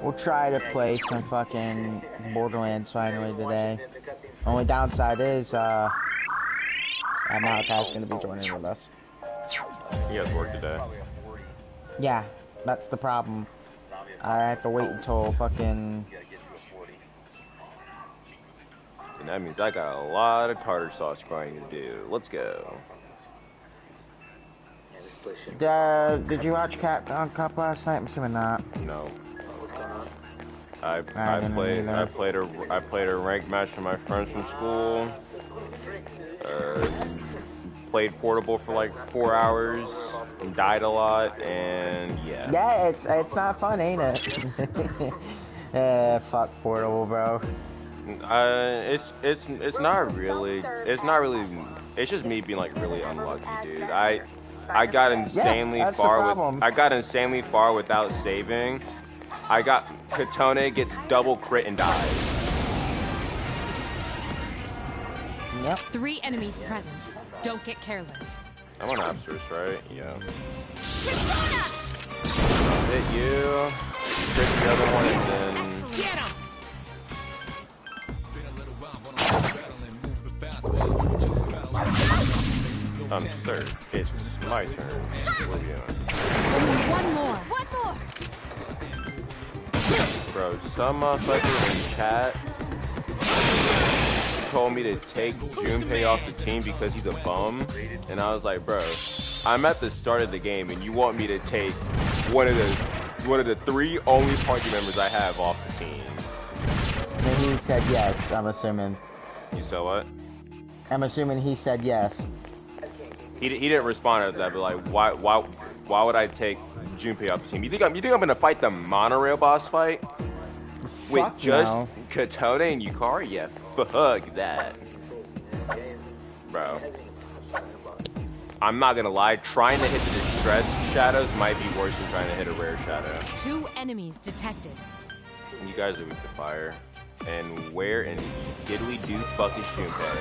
We'll try to play some fucking Borderlands finally today. Only downside is, Malachi's gonna be joining with us. He has work today. Yeah, that's the problem. I have to wait until fucking... And that means I got a lot of tartar sauce grinding to do. Let's go. Did you watch Capcom Cup last night? I'm assuming not. No. What's going on? I played a ranked match with my friends from school. Played portable for like 4 hours. Died a lot, and yeah. Yeah, it's not fun, ain't it? Fuck portable, bro. It's not really. It's just me being like really unlucky, dude. I got insanely I got insanely far without saving. I got Katone gets double crit and dies. Yep. 3 enemies present. Don't get careless. I'm on Absurs, right? Yeah. Persona! Hit you. Crit the other one and then. Get him! Sir, it's my turn. What are you doing? Only one more. One more. Bro, some motherfucker in chat told me to take Junpei off the team because he's a bum, and I was like, bro, I'm at the start of the game, and you want me to take one of the 3 only party members I have off the team? And he said yes. I'm assuming. You said what? I'm assuming he said yes. He didn't respond to that, but like, why would I take Junpei off the team? You think I'm gonna fight the monorail boss fight with just Katone and Yukari? Yeah, fuck that, bro. I'm not gonna lie, trying to hit the distress shadows might be worse than trying to hit a rare shadow. 2 enemies detected. You guys are weak to fire. And where in diddly do fuck is Junpei?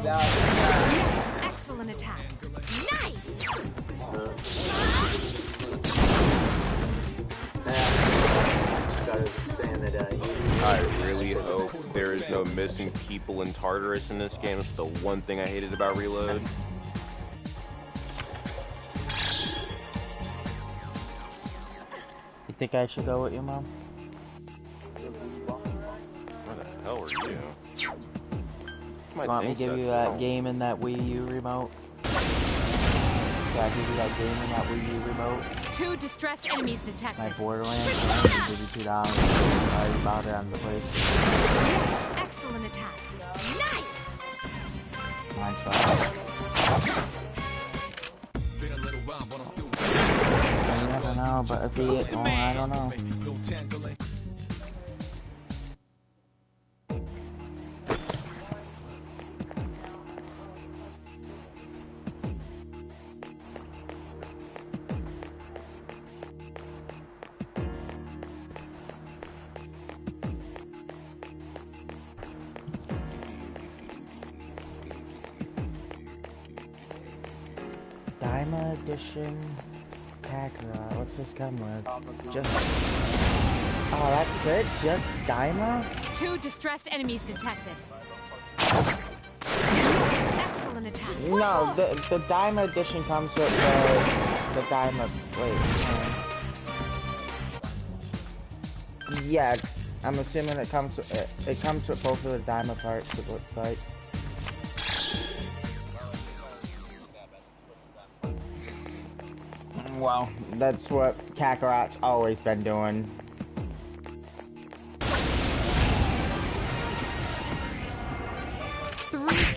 Yes, excellent attack. Nice. I really hope there is no missing people in Tartarus in this game. It's the one thing I hated about Reload. You think I should go with you, Mom? Where the hell are you? Want me to give you that game in that Wii U remote? Yeah, I'll give you that game in that Wii U remote. 2 distressed enemies detected. My Borderlands, I'll give you $2. I already bought it on the place. Yes, excellent attack. Nice. Mine's fine. You never know, but if he, oh, I don't know. Daima Edition Kakarot. What's this come with? Just... Oh, that's it? Just Daima? 2 distressed enemies detected. Yes, excellent attack. No, the Daima Edition comes with the Daima... Wait, yeah, I'm assuming it comes with both of the Daima parts, it looks like. Well, that's what Kakarot's always been doing.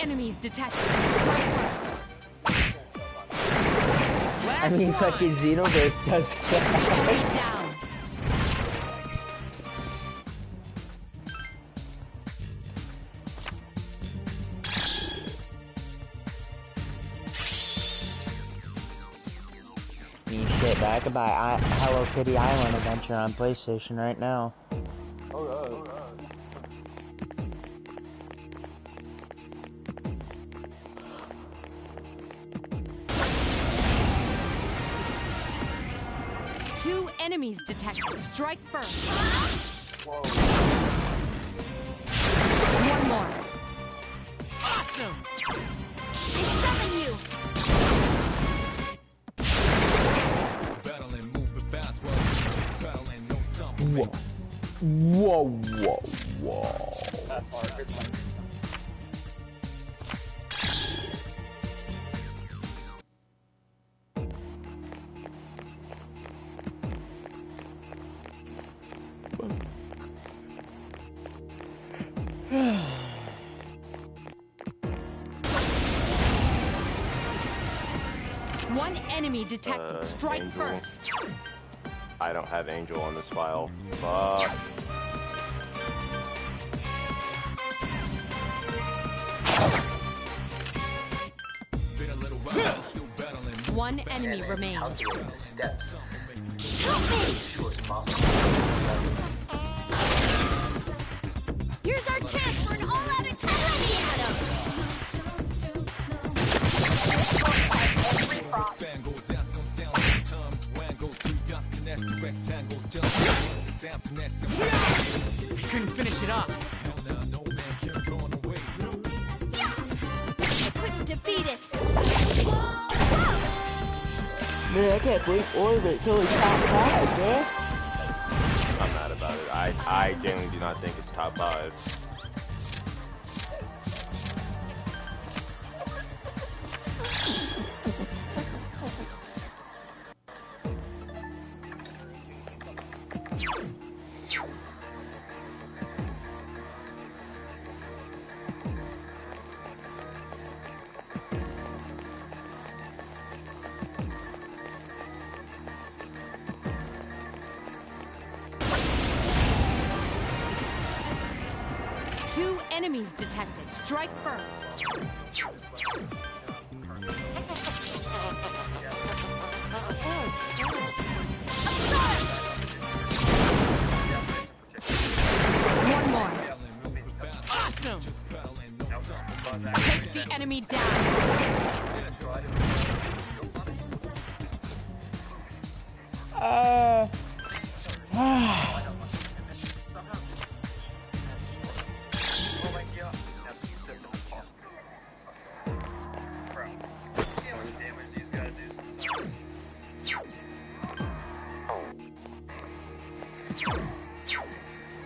Enemies detected. Strike first. I mean, fucking Xenoverse does that. Enemy down. Shit, but I could buy Hello Kitty Island Adventure on PlayStation right now. enemies detected. Strike first. Whoa. One more. Awesome. I summon you. Whoa. Whoa. That's hard. Good one. One enemy detected. Strike Angel. first. I don't have Angel on this file. Fuck. One enemy remains. Calculating the steps. Help me! Sure as possible. Here's our chance for an all-out attack. Let me at him. He couldn't finish it off. I couldn't defeat it. Man, I can't believe Orbit till it's top 5, man. I'm mad about it. I genuinely do not think it's top 5. Two enemies detected. Strike first. One more. Awesome. Take the enemy down.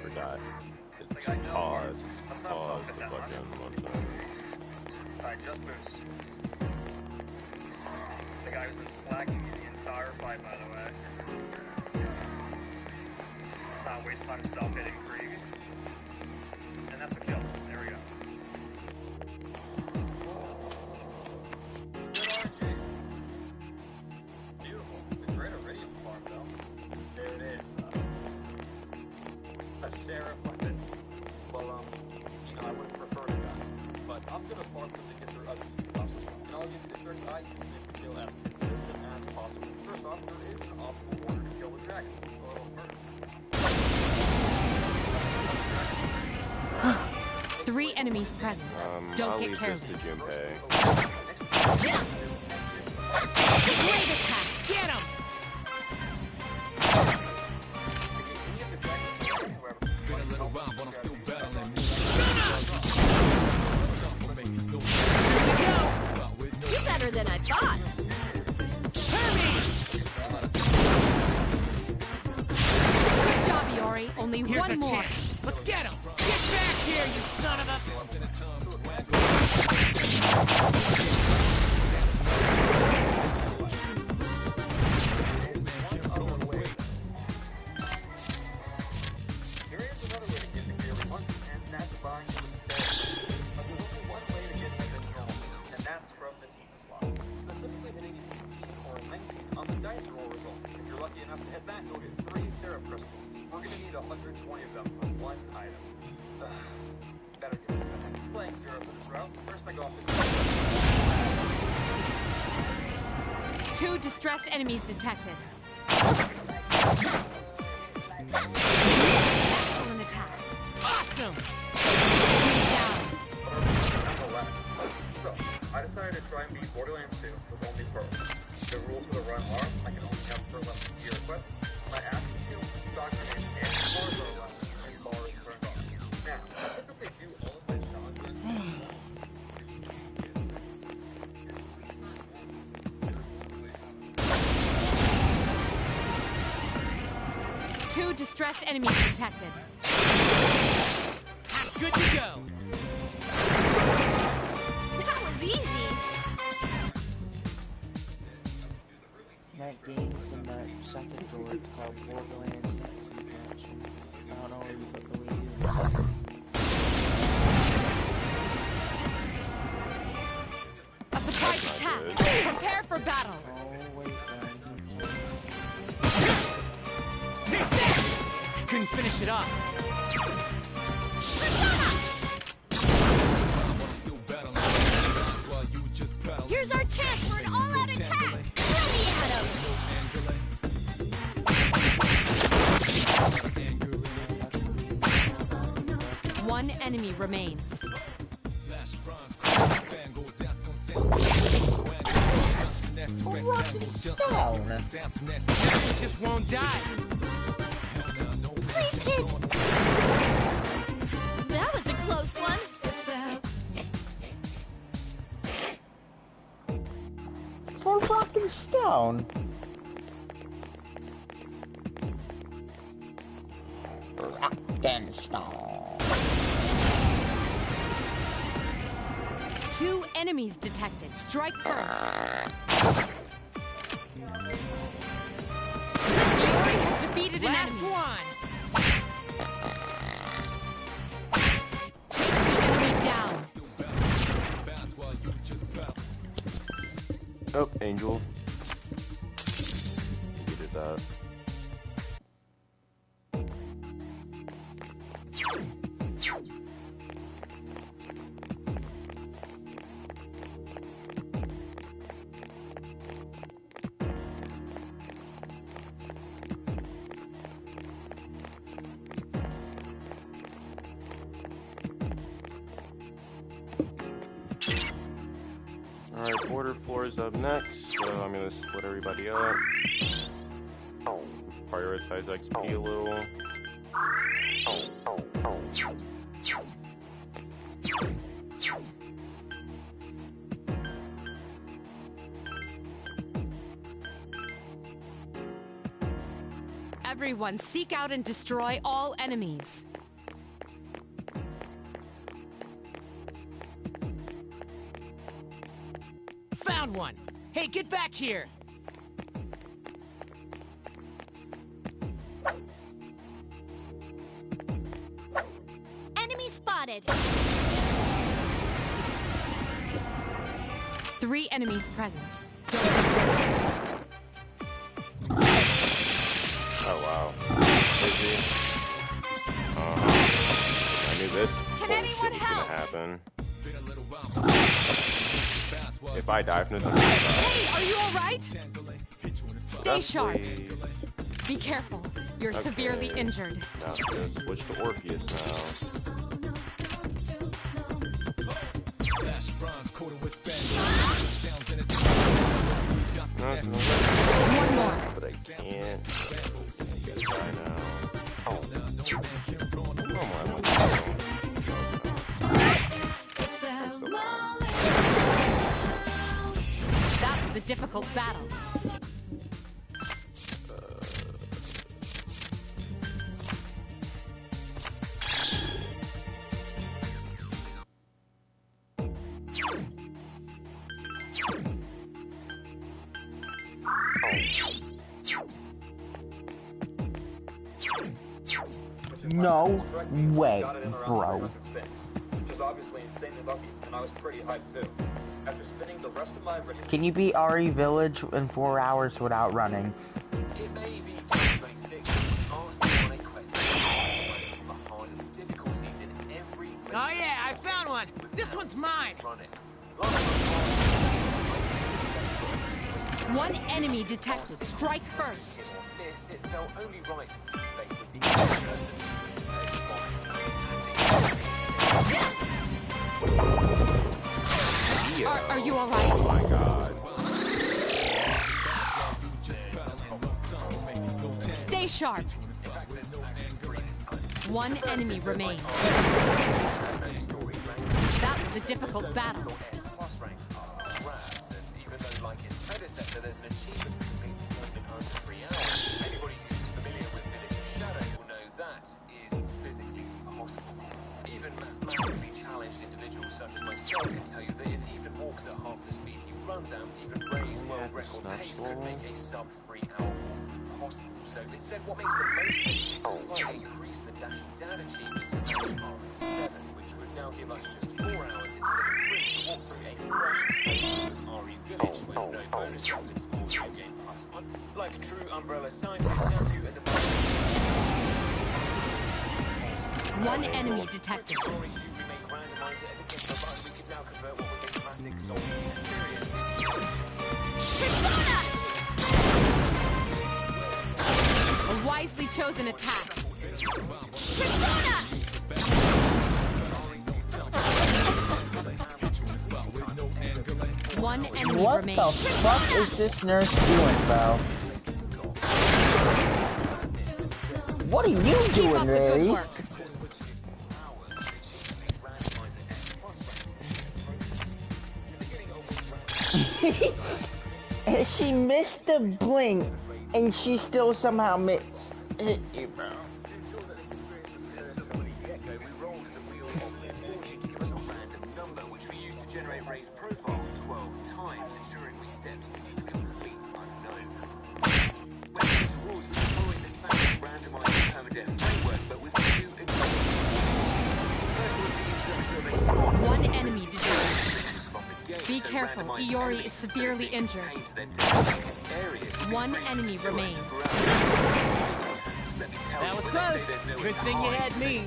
Forgot. It's pause. Pause the fucking one time. Alright, just boost. The guy who's been slacking me the entire fight, by the way. Let's not waste time self-hitting Krieg. And that's a kill. There we go. Good RNG. Beautiful. The great Iridium farm, though. There it is. A Seraph weapon. Well, you know, I would prefer to that. But I'm gonna farm them to get through other stuff. And I'll give you the tricks I use to make the kill as consistent as possible. First off, there is an optimal order to kill with dragons. A little first. Three enemies present. Don't I'll get leave careless. this to Junpei. Great attack. Get him. You're better than I thought. Good job, Iori. Only Here's one a more. chance. Let's get him. Get back here, you son of a... There is another way to get the gear one, and that's buying from sales. But there's only one way to get the normal, and that's from the team slots. Specifically hitting an 18 or a 19 on the dice roll result. If you're lucky enough to hit that, you'll get 3 Seraph crystals. We're gonna need 120 of them for one item. Better get this done. Playing Zero for this route. First I go off the Two distressed enemies detected. Excellent attack. Awesome. Down. So, I decided to try and beat Borderlands 2 with only Pearl. The rules for the run are, I can only have Pearl left gear equipped. My axe distressed enemies detected. Good to go. That was easy. That game's in that second drawer. It's called Borderlands Fantasy Collection. I don't know where you put the Wii U. A surprise attack. Prepare for battle. Oh, wait, Take that! Couldn't finish it off. Here's our chance for an all-out attack. Ready, Adam. One enemy remains. Stone. It just won't die. Please hit. That was a close one. For fucking stone. Rockin' stone. 2 enemies detected. Strike first. Iori has defeated an Last enemy. one. Take the enemy down. Oh, Angel. You did that. Alright, border floor is up next, so I'm gonna split everybody up. Prioritize XP a little. Everyone, seek out and destroy all enemies. Found one. Hey, get back here. Enemy spotted. 3 enemies present. Don't miss. Oh wow. Busy. I knew this Can bullshit anyone was help? gonna happen. If I die from this, I'm gonna die. Hey, are you alright? Stay sharp. Please. Be careful. You're severely Okay. injured. Now I'm gonna switch to Orpheus now. One more. But I can't. I gotta die now. Oh. Come on, let's go. That was a difficult battle. No way, bro. Which is obviously insanely lucky, and I was pretty hyped too. After spending the rest of my Can you beat RE Village in 4 hours without running? It may be 2026, honestly, my quest is the hardest difficulties in every Oh yeah, I found one. This one's mine. running. One enemy detected. Strike first. This, it felt only right to keep faith with the person Are you alright? Oh my god. Stay sharp. One enemy remains. That was a difficult battle. plus ranks are grabs, and even though, like his predecessor, there's an achievement for complete deployment under 3 hours, anybody who's familiar with Village of Shadow will know massively challenged individuals such as myself can tell you that if he even walks at half the speed he runs at, even Ray's world record pace could make a sub 3 hour walk impossible. So instead, what makes the most sense is to slightly increase the Dash and Dad achievement to match RE7, which would now give us just 4 hours instead of 3 to walk through a fresh place with RE Village with no bonus weapons or new game plus. Like a true Umbrella scientist, now do at the One enemy detected. Persona! A wisely chosen attack. Persona! One enemy What remains. the fuck is this nurse doing, bro? What are you Keep doing, up the good Ray's? work. She missed the blink, and she still somehow hit you, bro. Generate Ray's profile 12 times, ensuring we stepped into the complete unknown. When towards following the standard randomized permadeath framework, but with two examples. First was the introduction of a One enemy detected. Be careful, Iori is severely injured. One enemy remains. That was close. Good thing you had me.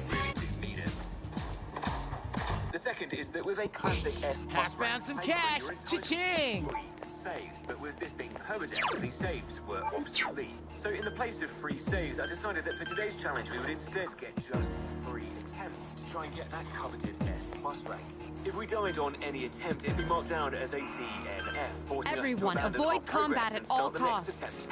The second is that with a classic S I plus found some cash. Cha-ching! Saves, but with this being permadeath, the saves were obsolete. So in the place of free saves, I decided that for today's challenge we would instead get just 3 attempts to try and get that coveted S plus rank. If we died on any attempt, it'd be marked down as a DNF, forcing Everyone, us to abandon avoid our progress combat and at all start the next costs. attempt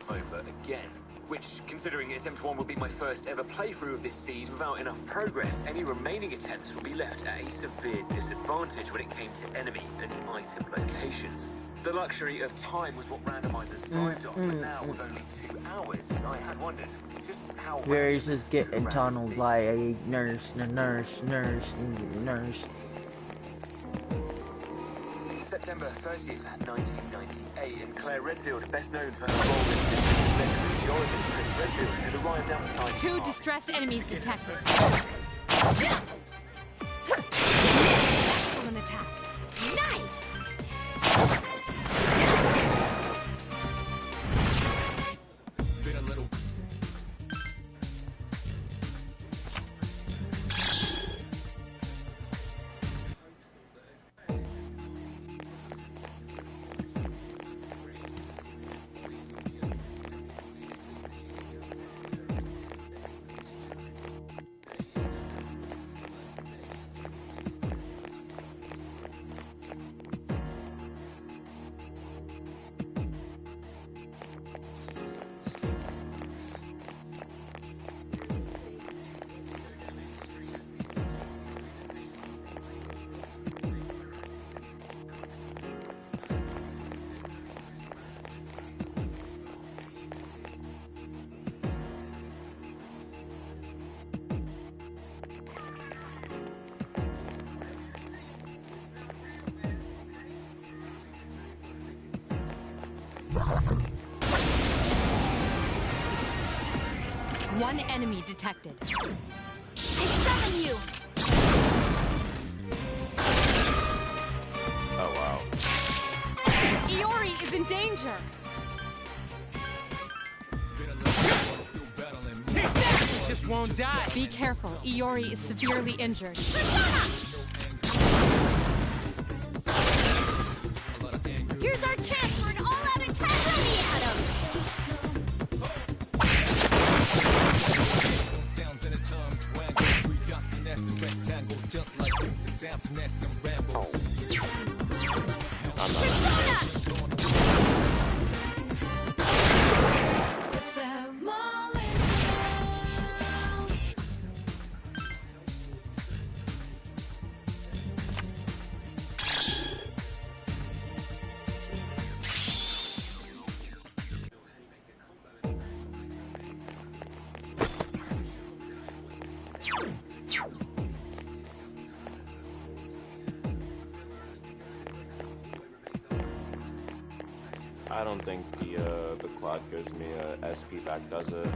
all over again. Which, considering attempt 1 would be my first ever playthrough of this seed without enough progress, any remaining attempts would be left at a severe disadvantage when it came to enemy and item locations. The luxury of time was what randomizers thrived on, but now with only 2 hours, I had wondered just how... Ray's just getting tunneled by a nurse. September 30th, 1998, and Claire Redfield, best known for her role as legendary geologist Chris Redfield, had arrived outside... 2 distressed enemies detected. Excellent attack. Nice! One enemy detected. I summon you! Oh wow. Iori is in danger! Take that! You just won't die. Be careful, Iori is severely injured. Here's our chance for an all-out attack! Ready, Adam! Sounds and atoms, wangles, 3 dots connect to rectangles, just like music sounds connect and rambles. I'm not. Persona! I don't think the cloud gives me a SP back, does it?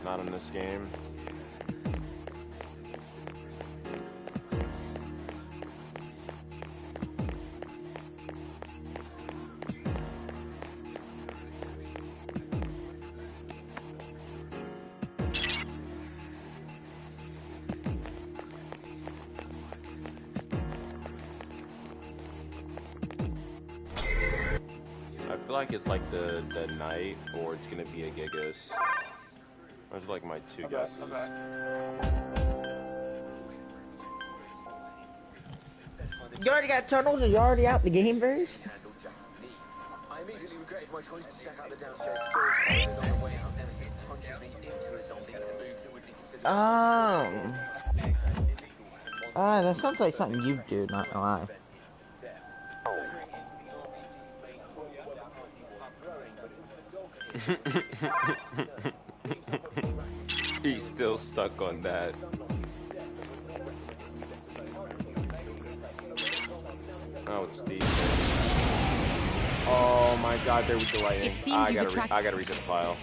Not in this game. I feel like it's like the night, or it's gonna be a Gigas. Those are like my two guesses. You already got tunnels, or you already out the game verse? I immediately regretted my choice to check out the downstairs storage corridors on the way out. Nemesis punches me into a zombie in a move that would be considered that sounds like something you do, not gonna lie. He's still stuck on that. Oh, it's deep. Oh my god, they're delaying. I gotta read this file.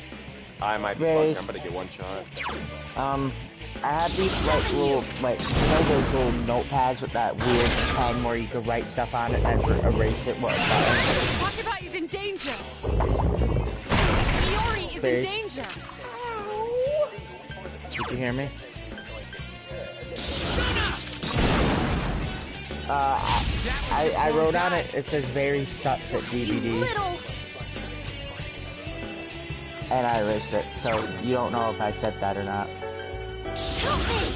I might be fucked. I'm gonna get one shot. I have these like little, like, you know those little notepads with that weird pen where you can write stuff on it and then erase it. What about it? Takeba is in danger. Iori is in danger. Did you hear me? I wrote on it, it says very sucks at DVD. And I erased it, so you don't know if I said that or not. Help me!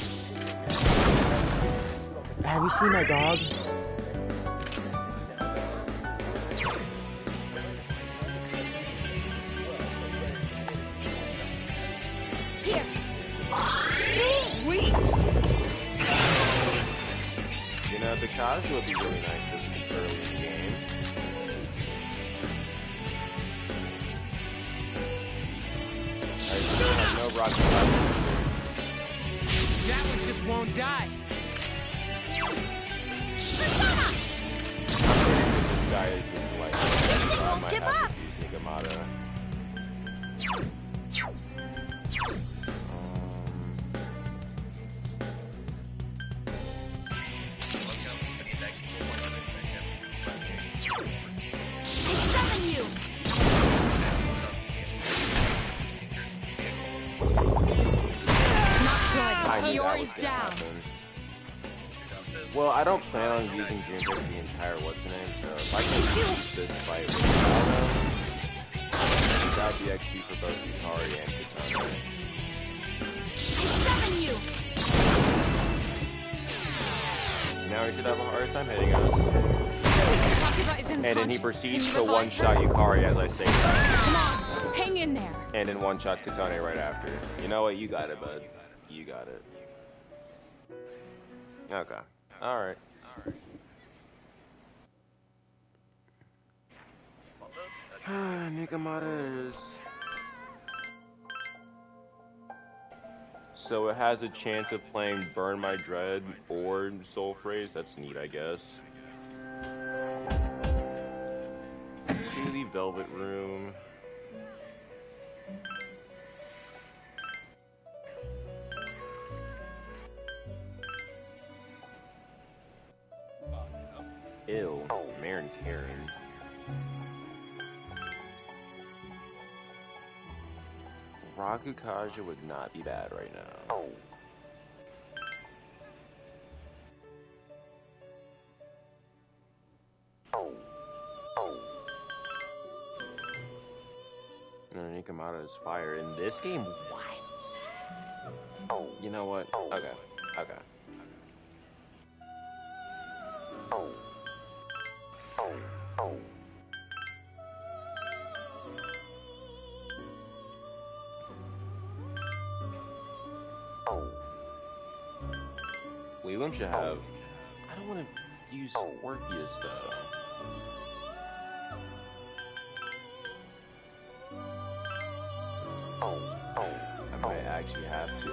Have you seen my dog? Here. Sweet! You know, the Kazu would be really nice this early in the game. I still have no rocket launcher. That one just won't die. I'm pretty sure this guy is just like, I might have to use Nigamata. I summon you. Not good. Iori's down. Well, I don't plan on using Junpei the entire what's her name, so if I can use this fight with Aldo, that would be XP for both Yukari and Katana. I summon you. Now he should have a harder time hitting us. Takeba is And then he proceeds to one-shot Yukari as I say that. Come on, hang in there. And then one-shot Katane right after. You know what? You got it, bud. You got it. Okay. Alright. Nigamata is... So it has a chance of playing Burn My Dread or Soul Phrase. That's neat, I guess. To the Velvet Room. Ew, Marin Karen. Rakukaja would not be bad right now. No, Nikamata is fire. In this game, what? You know what? Okay. Okay. Weeblem should have... I don't want to use Orpheus though. I might actually have to.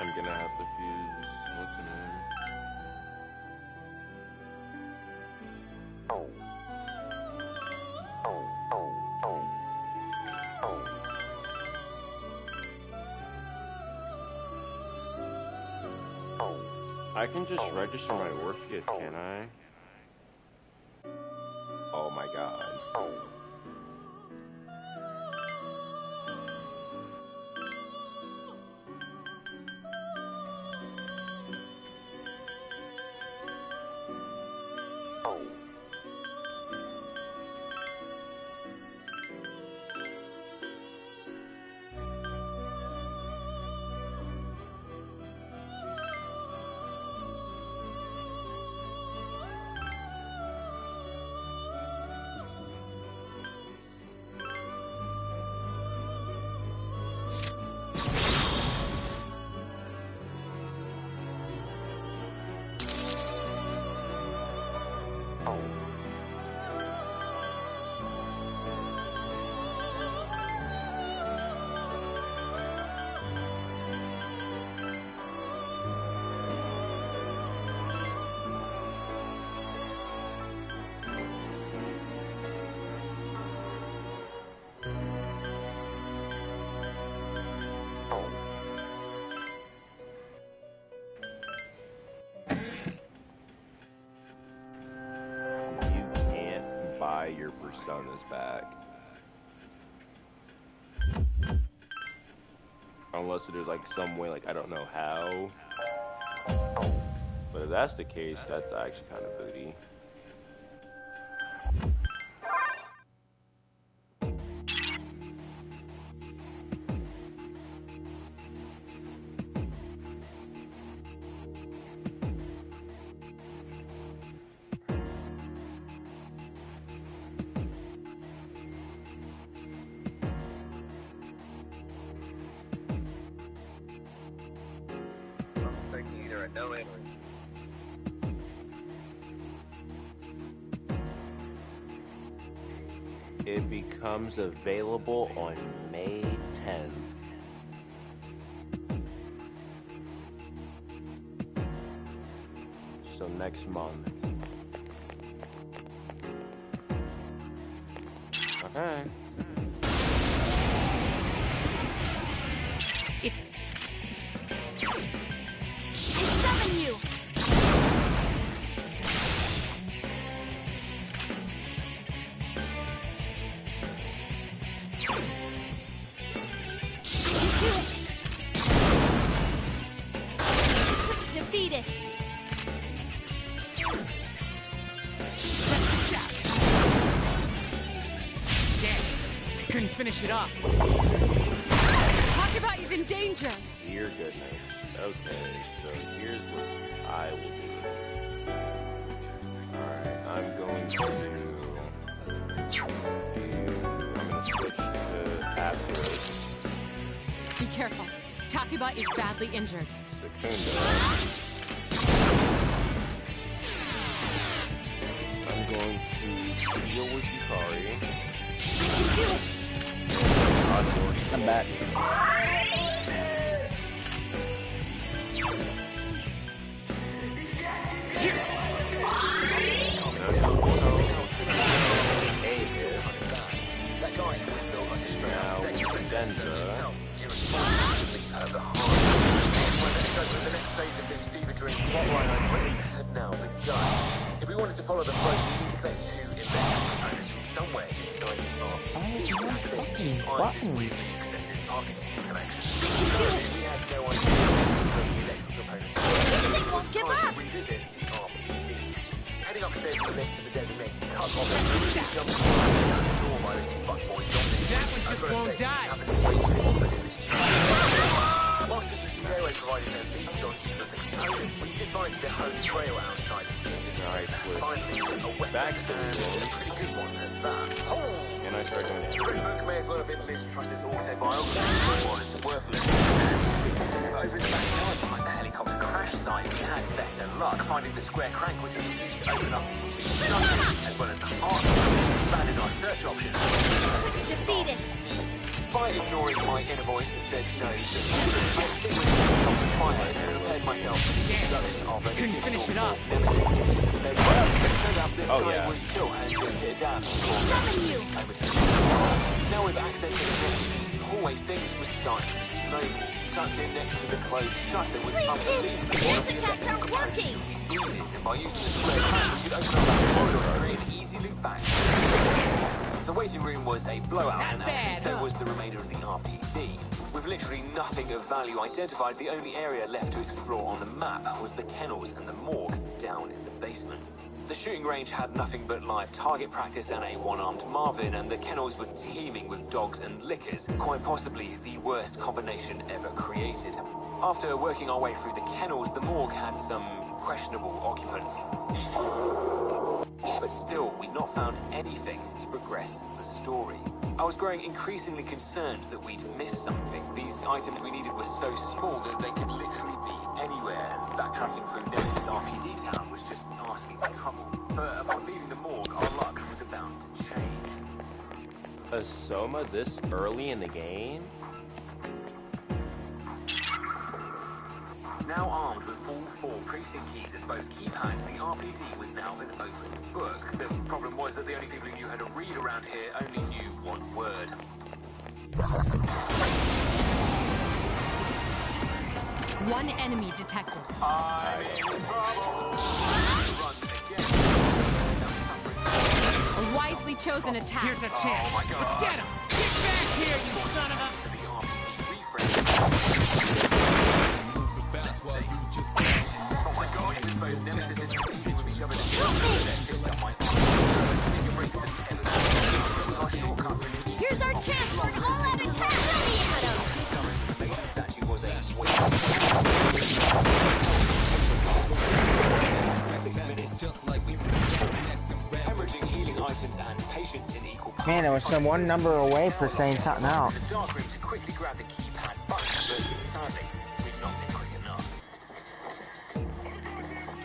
I'm gonna have to fuse I can just register my Orpheus, can I? Oh my god. Your personas back. Unless there's like some way, like I don't know how. But if that's the case, that's actually kind of booty. It becomes available on May 10th. So next month. Okay. I summon you! Do it! Defeat it! Check this out! Damn, I couldn't finish it off. Talk about is in danger! Dear goodness. Okay, so here's what I will do. Alright, I'm going to switch to Apteros. Be careful. Takuba is badly injured. Secunda. I'm going to deal with Yukari. I can do it! I'm back. That guy was built like a straight Now, Denza. The next phase of this fever dream plotline I've really had now begun. If we wanted to follow the flow, we need to get to investment components from somewhere inside the arc. These access cheap items with the excessive architecture collection. We had no idea where the electrical components were. It was time to revisit the RPT. Heading upstairs in the lift to the designated cut off and jumped out the door by this fuckboy zombie. That one just won't die. Whilst the stairway provided no leads on either of the components, we did find the holy grail outside. Nice. Finally, a weapon, Back to and the a pretty good one at that. And I start doing The it. book may as well have been Liz Truss's autobiography, it was worthless. But over in the backyard behind the helicopter crash site, we had better luck finding the square crank which we used to open up these two shutters, as well as the heart, which expanded our search options. Defeat it! Despite ignoring my inner voice that said no, I extinguished the helicopter fire and prepared myself for the introduction of a Couldn't finish it off. nemesis into the bed. It turned out this Oh, guy yeah. was chill and just hit it down. I summon you! Over to Now with access to the east hallway, things were starting to snowball. Tucked in next to the closed shutter was unbelievable. Gas attacks aren't working! And by using the square crank, we could open up that corridor and create an easy loop back. The waiting room was a blowout, and actually so was the remainder of the RPD. With literally nothing of value identified, the only area left to explore on the map was the kennels and the morgue down in the basement. The shooting range had nothing but live target practice and a one-armed Marvin, and the kennels were teeming with dogs and lickers, quite possibly the worst combination ever created. After working our way through the kennels, the morgue had some questionable occupants. But still, we'd not found anything to progress the story. I was growing increasingly concerned that we'd missed something. These items we needed were so small that they could literally be anywhere, and backtracking through Nemesis RPD town was just asking for trouble. But upon leaving the morgue, our luck was about to change. A Soma this early in the game? Now armed with all 4 precinct keys and both keypads, the RPD was now an open book. The problem was that the only people who knew how to read around here only knew one word. One enemy detected. I'm in trouble! Run again. A wisely chosen attack. Here's a chance. Oh my God. Let's get him! Get back here, you son of a... To the RPD refresh. Oh my God, it's both Nemesis is competing with each other. Here's our chance for an all-out attack! Ready, Adam! The main statue was a 6 minutes. Hemorrhaging healing items and patience in equal parts. Man, it was some one number away for saying something out. The dark room to quickly grab the keypad button, but sadly, we've not been quick enough.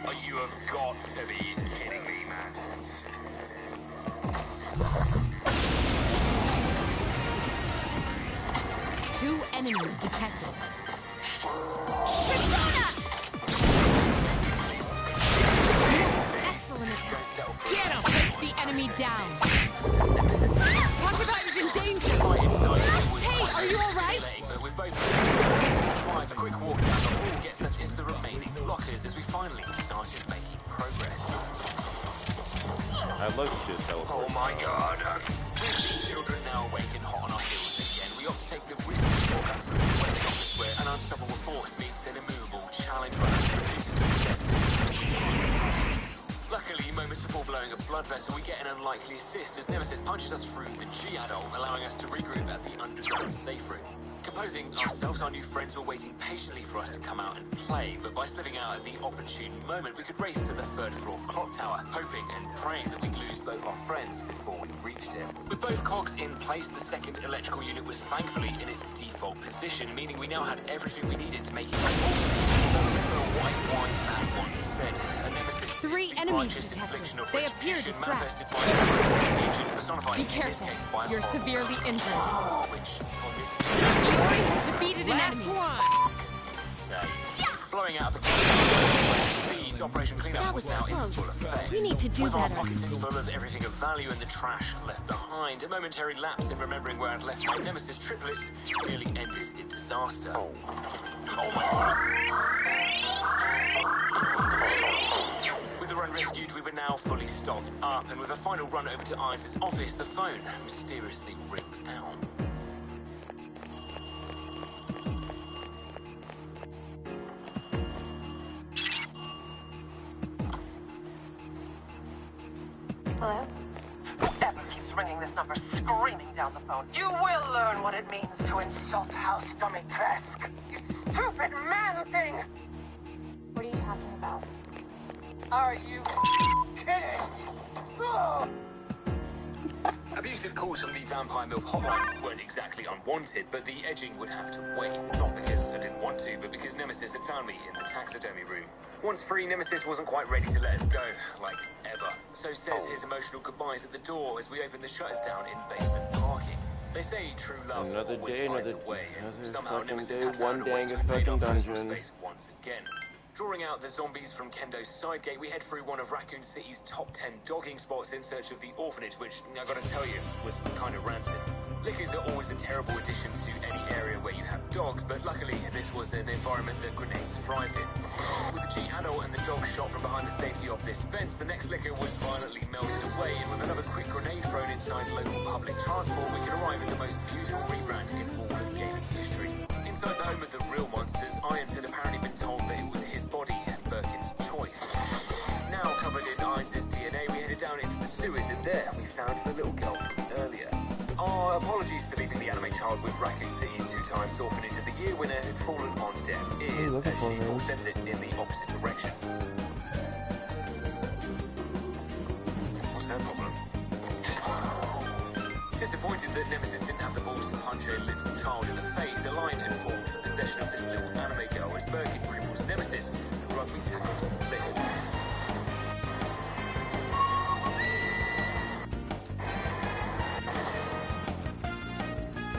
Oh, you have got to be kidding me, man. Two enemies detected. Persona! Yes, excellent attack. Get him! Take the enemy down. Concubine is in danger. Hey, are you alright? A quick walk down the hall gets us into the remaining lockers as we finally started making progress. I love to just teleport. Oh my God! With children now awake and hot on our heels again, we opt to take the risky shortcut through the West Office where an unstoppable force meets an immovable challenge runner who refuses to accept this. Luckily, moments before blowing a blood vessel, we get an unlikely assist as Nemesis punches us through the G-adult, allowing us to regroup at the underground safe room. Composing ourselves, our new friends were waiting patiently for us to come out and play, but by slipping out at the opportune moment, we could race to the 3rd floor clock tower, hoping and praying that we'd lose both our friends before we reached it. With both cogs in place, the 2nd electrical unit was thankfully in its default position, meaning we now had everything we needed to make it remember what a wise man once said, a Nemesis 3 enemies detected. They appear distressed. Be careful. You're severely injured. Iori has defeated an enemy. Blowing out the speed, Operation Cleanup That was now in close. full effect. We need to do With our better. pockets full of everything of value and the trash left behind, a momentary lapse in remembering where I'd left my Nemesis triplets nearly ended in disaster. Oh my God. With the run rescued, we were now fully stocked up, and with a final run over to Irons' office, the phone mysteriously rings out. Hello? Whoever keeps ringing this number screaming down the phone, you will learn what it means to insult House Dimitrescu. You stupid man thing! What are you talking about? Are you kidding? Ugh. Abusive calls from the Vampire MILF hotline weren't exactly unwanted, but the edging would have to wait. Not because I didn't want to, but because Nemesis had found me in the taxidermy room. Once free, Nemesis wasn't quite ready to let us go, like ever. So says his emotional goodbyes at the door as we open the shutters down in basement parking. They say true love always finds a way, and somehow Nemesis had found a way to invade our personal space once again. Drawing out the zombies from Kendo's side gate, we head through one of Raccoon City's top 10 dogging spots in search of the orphanage, which, I gotta tell you, was kind of rancid. Lickers are always a terrible addition to any area where you have dogs, but luckily this was an environment that grenades thrived in. With the G adult and the dog shot from behind the safety of this fence, the next licker was violently melted away, and with another quick grenade thrown inside local public transport, we could arrive at the most beautiful rebrand in all of gaming history. Inside the home of the real monsters, Irons had apparently been told that it was his body and Birkin's choice. Now covered in Irons' DNA, we headed down into the sewers, and there we found the little girl from earlier. Our apologies for leaving the anime child with Raccoon City's 2 times Orphanage of the Year winner had fallen on deaf ears as she force-sends it in the opposite direction. What's her problem? Disappointed that Nemesis didn't have the balls to punch a little child in the face, a line had formed for possession of this little anime girl as Birkin cripples Nemesis and rugby tackles the lift.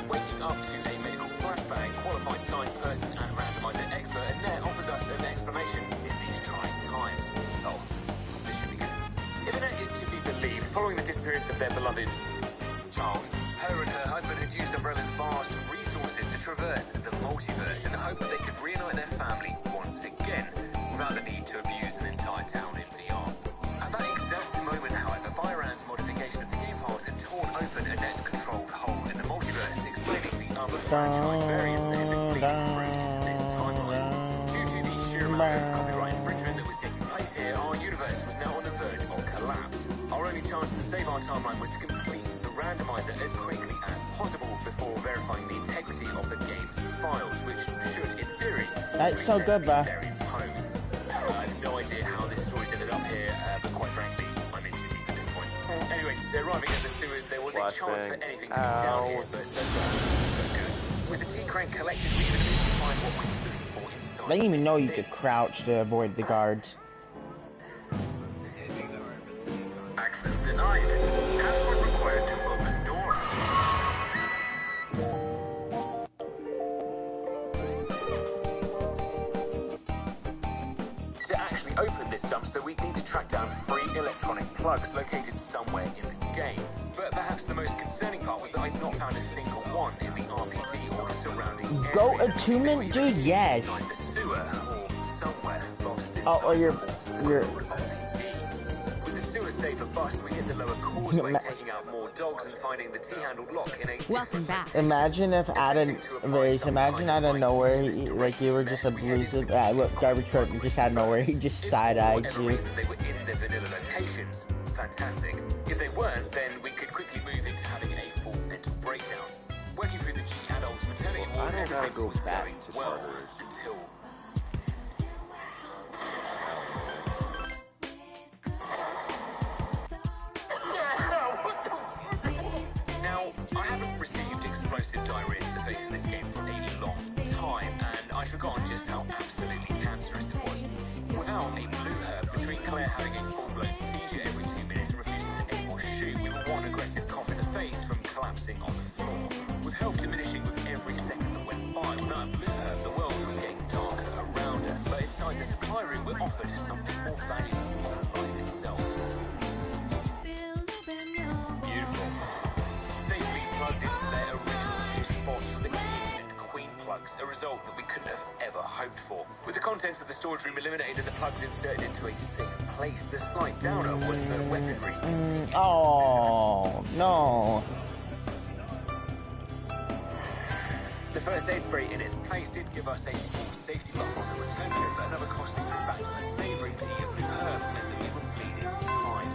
Waking up to a medical flashbang, qualified science person and randomizer expert, and Annette offers us an explanation in these trying times. Oh, this should be good. If Annette is to be believed, following the disappearance of their beloved child, her and her husband had used Umbrella's vast resources to traverse the multiverse in the hope that they could reunite their family once again, without the need to abuse an entire town in VR. At that exact moment, however, Byran's modification of the game files had torn open Annette's controlled hole in the multiverse, explaining the other franchise variants that had been bleeding through into this timeline. Due to the sheer amount of copyright infringement that was taking place here, our universe was now on the verge of collapse. Our only chance to save our timeline was to complete the randomizer as quickly as possible before verifying the integrity of the game's files, which should, in theory, that's so good, bro. Variant's home. I have no idea how this story's ended up here, but quite frankly, I'm in too deep at this point. Anyways, arriving at the sewers, there was a chance for anything to be down here, but so far, so good. With the T-Crank collected, we even didn't find what we were looking for inside. I didn't even know you could crouch to avoid the guards. Access denied. Password required to open door. To actually open this dumpster, we'd need to track down 3 electronic plugs located somewhere in the game. But perhaps the most concerning part was that I'd not found a single one in the RPD or the surrounding area. Go attunement, dude, yes. Inside the sewer or somewhere lost in. Oh, or you're Sewer safe a bust, we hit the lower causeway, taking out more dogs and finding the T-handled lock in a Welcome back. Imagine if out of nowhere, like you were just a elusive, garbage truck just out of nowhere, he just side-eyed you. They were in their vanilla locations. Fantastic. If they weren't, then we could quickly move into having a full mental breakdown. Working through the G adults maternity ward, everything was going well until. I haven't received explosive diarrhea to the face in this game for a long time, and I'd forgotten just how absolutely cancerous it was. Without a blue herb, between Claire having a full-blown seizure every 2 minutes and refusing to aim or shoot, we were one aggressive cough in the face from collapsing on the floor. With health diminishing with every second that went by, without a blue herb, the world was getting darker around us, but inside the supply room we're offered something more valuable than life itself. Beautiful. Safely plugged into their original 2 spots with the king and queen plugs, a result that we couldn't have ever hoped for. With the contents of the storage room eliminated and the plugs inserted into a safe place, the slight downer was the weaponry. Oh, no. The first aid spray in its place did give us a small safety buffer on the return trip, but another costly trip back to the save room to eat a blue herb meant that we were bleeding time.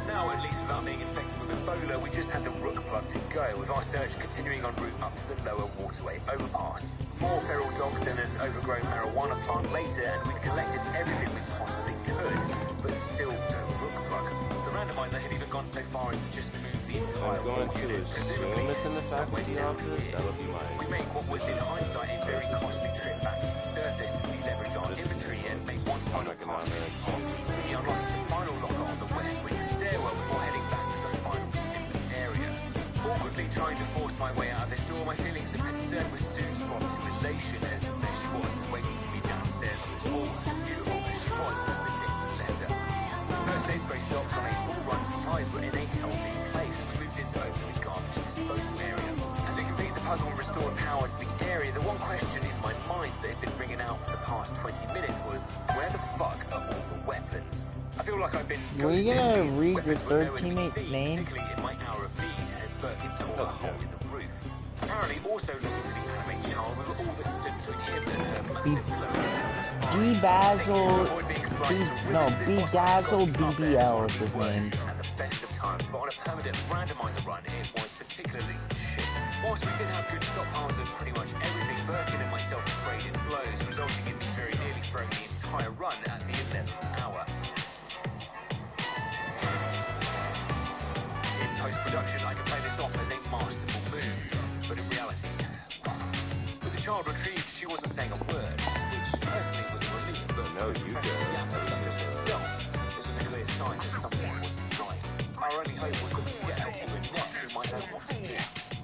Now, at least without being infected with Ebola, we just had the rook plug to go, with our search continuing en route up to the lower waterway overpass. More feral dogs and an overgrown marijuana plant later, and we'd collected everything we possibly could, but still no rook plug. The randomizer had even gone so far as to just move the entire going to unit, assume it's in the faculty office. That'll be mine. We make what was in hindsight a very costly trip back to the surface to deleverage our inventory and make one final pass through the unlocking the final locker on the west wing stairwell before heading back to the final suit area. Awkwardly trying to force my way out of this door, my feelings of concern were soon swapped to elation as there she was, waiting for me downstairs on this hall, this beautiful shops on a full-run supplies were in a healthy place. We moved into open the garbage disposal area. As we complete the puzzle and restored power to the area, the one question in my mind that had been ringing out for the past 20 minutes was, where the fuck are all the weapons? I feel like I've been ghosted. Were you gonna read your third teammate's name? Particularly in my hour of need, as Birkin tore a hole in the roof. Apparently, also looking for the anime child, we were all that stood between him and her massive Bedazzle BBL is his name. At the best of times, but on a permanent randomizer run, it was particularly shit. Whilst we did have good stockpiles of pretty much everything, Birkin and myself traded blows, resulting in me very nearly throwing the entire run at the 11th hour. In post-production, I could play this off as a masterful move, but in reality, with the child retrieved, she wasn't saying a word, which personally was a relief, but no, you such as herself, this was a clear sign that something wasn't right. Our only hope was that we could get her to a net who might know what to do.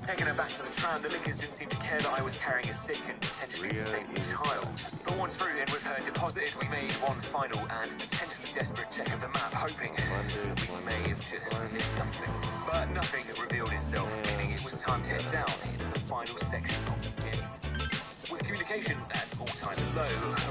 Taking her back to the tram, the lickers didn't seem to care that I was carrying a sick and potentially disabled child. But once through and with her deposited, we made one final and potentially desperate check of the map, hoping that we may have just missed something. But nothing revealed itself, meaning it was time to head down into the final section of the game. With communication at all-time low,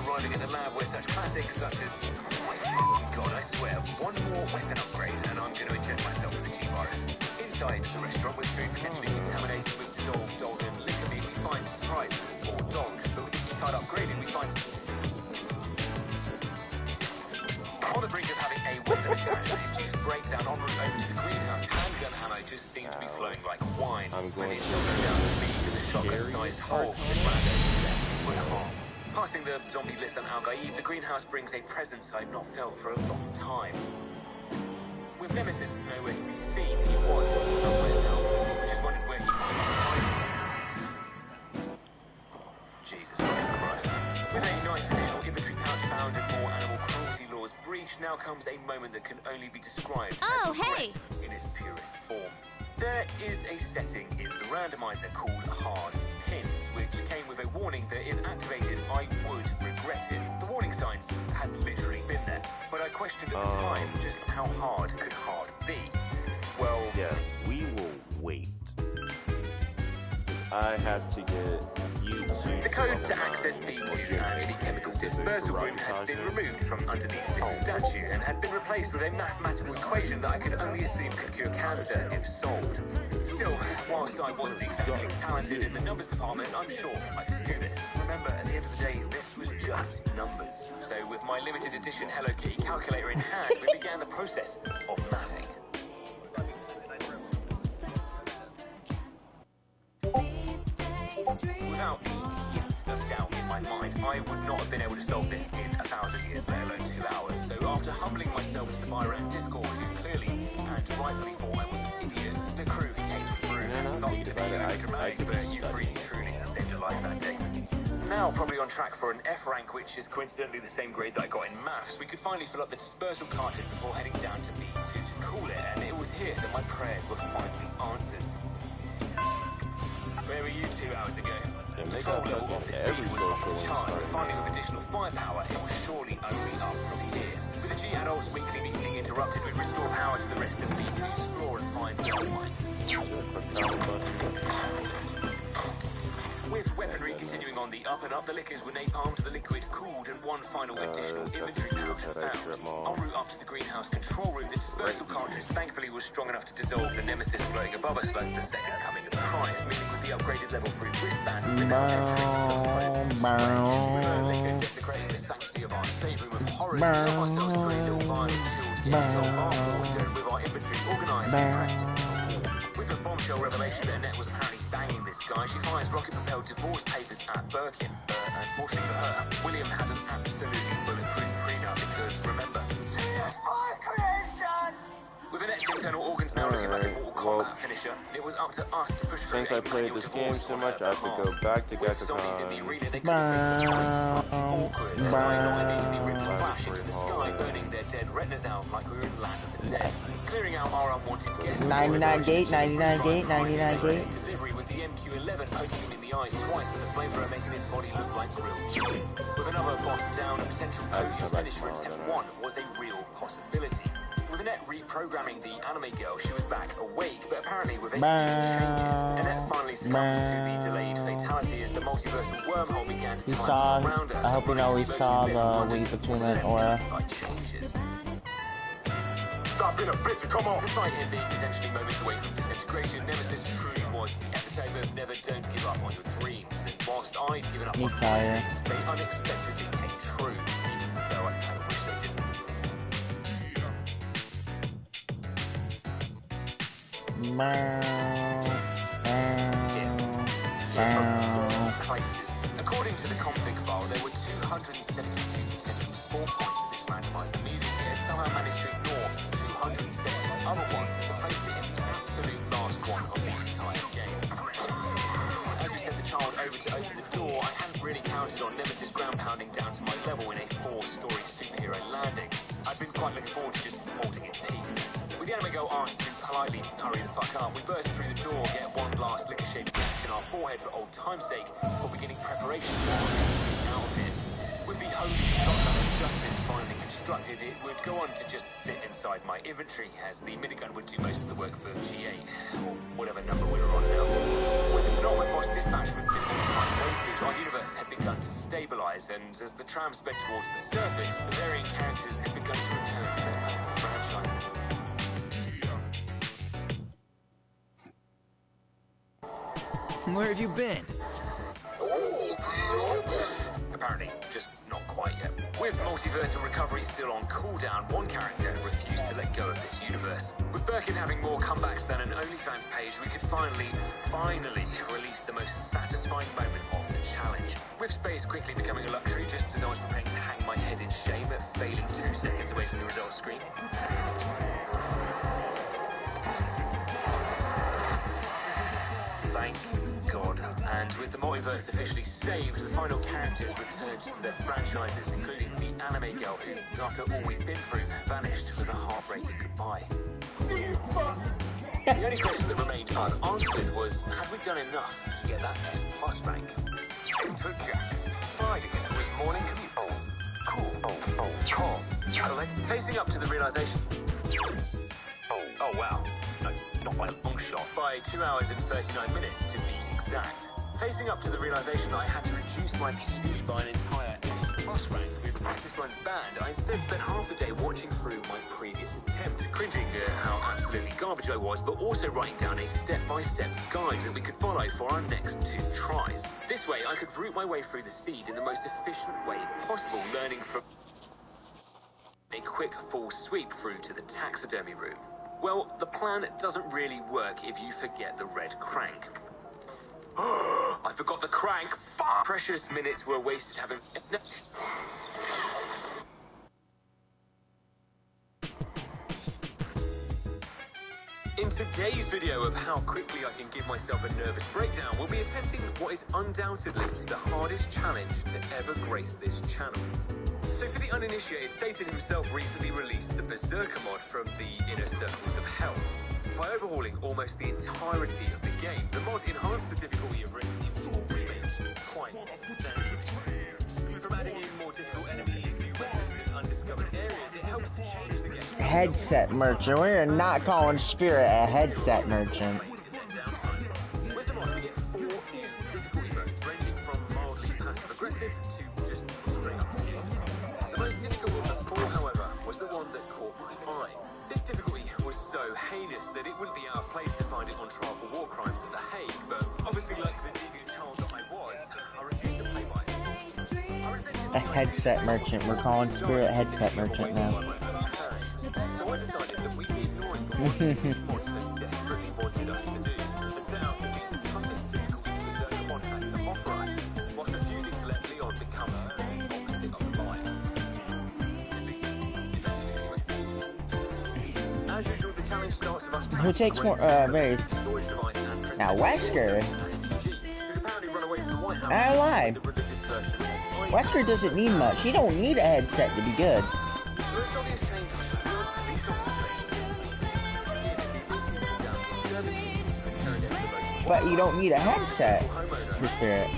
arriving at the lab where such classics such as, oh my fucking god, I swear, one more weapon upgrade and I'm going to inject myself with the G-virus. Inside the restaurant with food potentially contaminated with dissolved dog and liquor meat, we find surprise more dogs, but with the keycard upgraded, we find on the brink of having a weapon challenge-induced breakdown en route over to the greenhouse. Handgun ammo just seemed to be flowing like wine. When it knocked down the speed of the shotgun-sized hole that ran over left by half. Passing the zombie list on Al-Gaib, the greenhouse brings a presence I've not felt for a long time. With Nemesis nowhere to be seen, he was somewhere now. Just wondered where he was hiding. Jesus Christ. With a nice additional inventory pouch found and more animal cruelty laws breached, now comes a moment that can only be described as regret in its purest form. There is a setting in the randomizer called Hard Pins, which came with a warning that if activated, I would regret it. The warning signs had literally been there, but I questioned at the time just how hard could hard be. Well, yeah, we will wait. I had to get YouTube. The code to access B2 and the chemical dispersal room had been removed from underneath this statue and had been replaced with a mathematical equation that I could only assume could cure cancer if solved. Still, whilst I wasn't exactly talented in the numbers department, I'm sure I could do this. Remember, at the end of the day, this was just numbers. So with my limited edition Hello Kitty calculator in hand, we began the process of mathing. Without a hint of doubt in my mind, I would not have been able to solve this in 1,000 years, let alone 2 hours. So after humbling myself to the Byron Discord, who clearly and rightfully thought I was an idiot, the crew came through. Not to be overdramatic, but you three truly saved a life that day. Now probably on track for an F rank, which is coincidentally the same grade that I got in maths, we could finally fill up the dispersal cartridge before heading down to B2 to cool it, and it was here that my prayers were finally answered. Where were you 2 hours ago? The control level of the scene was off the charts, but finally with additional firepower, it was surely only up from here. With the G-Adults weekly meeting interrupted, we'd restore power to the rest of B2's floor and find someone. With weaponry continuing on the up and up, the liquors were napalmed, the liquid cooled, and one final additional inventory pouch found. En route up to the greenhouse control room, the dispersal cartridge thankfully was strong enough to dissolve the Nemesis floating above us like the second coming of Christ, meaning with the upgraded level 3 wristband, we were now entering the liquor desecrating the sanctity of our safe room of horrors. We helped ourselves to a little vial of chilled yellow bath water, and with our inventory organised, we prepped. With the bombshell revelation that Annette was apparently banging this guy, she fires rocket-propelled divorce papers at Birkin. Unfortunately for her, William had an absolutely bulletproof prenup because, remember, with Annette's internal organs now looking like a Mortal Kombat finisher, it was up to us to push through. Since I played this game so much, I have to go back to With zombies in the arena, they could have made the slightly awkward, and I not immediately ripped a flash into the sky, burning their dead retinas out like we were in Land of the Dead. Clearing out our unwanted guests. 99 gate, 99 gate, 99 gate. Delivery with the MQ-11 poking him in the eyes twice and the flamethrower making his body look like grilled chicken. With another boss down, a potential podium finish for Step 1 was a real possibility. With Annette reprogramming the anime girl, she was back awake, but apparently with any changes, Annette finally succumbs to the delayed fatality as the multiversal wormhole began to climb around her. I hope you know we saw the Wii between an aura. Changes. Stop being a bitch and come on! Despite him being potentially moments away from disintegration, Nemesis truly was the epitome of never don't give up on your dreams. And whilst I'd given up on my dreams, they unexpectedly came true, even though I kind of wish they didn't. Places. According to the config file, there were 272 potential spawn points in this randomizer, meaning it had somehow managed to ignore 270 other ones to place it in the absolute last one of the entire game. As we sent the child over to open the door, I hadn't really counted on Nemesis ground pounding down to my level in a 4-story superhero landing. I'd been quite looking forward to just holding in peace. With the anime girl asked to politely hurry the fuck up, we burst through the door, get one last liquor-shaped gash in our forehead for old time's sake, before beginning preparations for getting out of here. With the holy shotgun of justice finally constructed, it would go on to just sit inside my inventory, as the minigun would do most of the work for G8, or whatever number we were on now. With the penultimate boss dispatchment been wasted, our universe had begun to stabilize, and as the tram sped towards the surface, the varying characters had begun to return to their own franchises. Where have you been? Apparently, just not quite yet. With multiversal recovery still on cooldown, one character refused to let go of this universe. With Birkin having more comebacks than an OnlyFans page, we could finally release the most satisfying moment of the challenge. With space quickly becoming a luxury, just as I was preparing to hang my head in shame at failing 2 seconds away from the results screen. Thank God. And with the multiverse officially saved, the final characters returned to their franchises, including the anime girl who, after all we'd been through, vanished with a heartbreaking goodbye. The only question that remained unanswered was, had we done enough to get that S+ rank? Enter Jack. Friday was morning commute. Cool. Facing up to the realization. Oh wow. No, not by a long shot. By 2 hours and 39 minutes to be exact. Facing up to the realization that I had to reduce my PB by an entire S+ rank with practice runs banned, I instead spent half the day watching through my previous attempt, cringing at how absolutely garbage I was, but also writing down a step-by-step guide that we could follow for our next 2 tries. This way, I could route my way through the seed in the most efficient way possible, learning from a quick full sweep through to the taxidermy room. Well, the plan doesn't really work if you forget the red crank. I forgot the crank! Fuck! Precious minutes were wasted having... In today's video of how quickly I can give myself a nervous breakdown, we'll be attempting what is undoubtedly the hardest challenge to ever grace this channel. So for the uninitiated, Satan himself recently released the Berserker mod from the inner circles of hell. By overhauling almost the entirety of the game, the mod enhanced the difficulty of Resident Evil 4 Remake quite substantially. From adding in more difficult enemies, new weapons, and undiscovered areas, it helps to change the game. Headset merchant. We are not calling Spirit a headset merchant. With the mod, we get 4 new difficulty modes, ranging from mildly passive-aggressive to just straight up music. The most difficult of the 4, however, was the one that caught my eye. This difficulty was so heinous that it wouldn't be out of place to find it on trial for war crimes at The Hague, but obviously, like the deviant child that I was, I refused to play by it. A headset merchant. We're calling Spirit headset merchant now. So I decided that we'd be ignoring the one this mod so desperately wanted us to do, and set out to beat the toughest difficulty the Berserker mod had to offer us, whilst refusing to let Leon become the opposite of life. At least, eventually anyway. As usual, the challenge starts with us trying Who takes more berries? Now Wesker. I lie. Wesker doesn't need much. He don't need a headset to be good. But you don't need a headset for Spirit.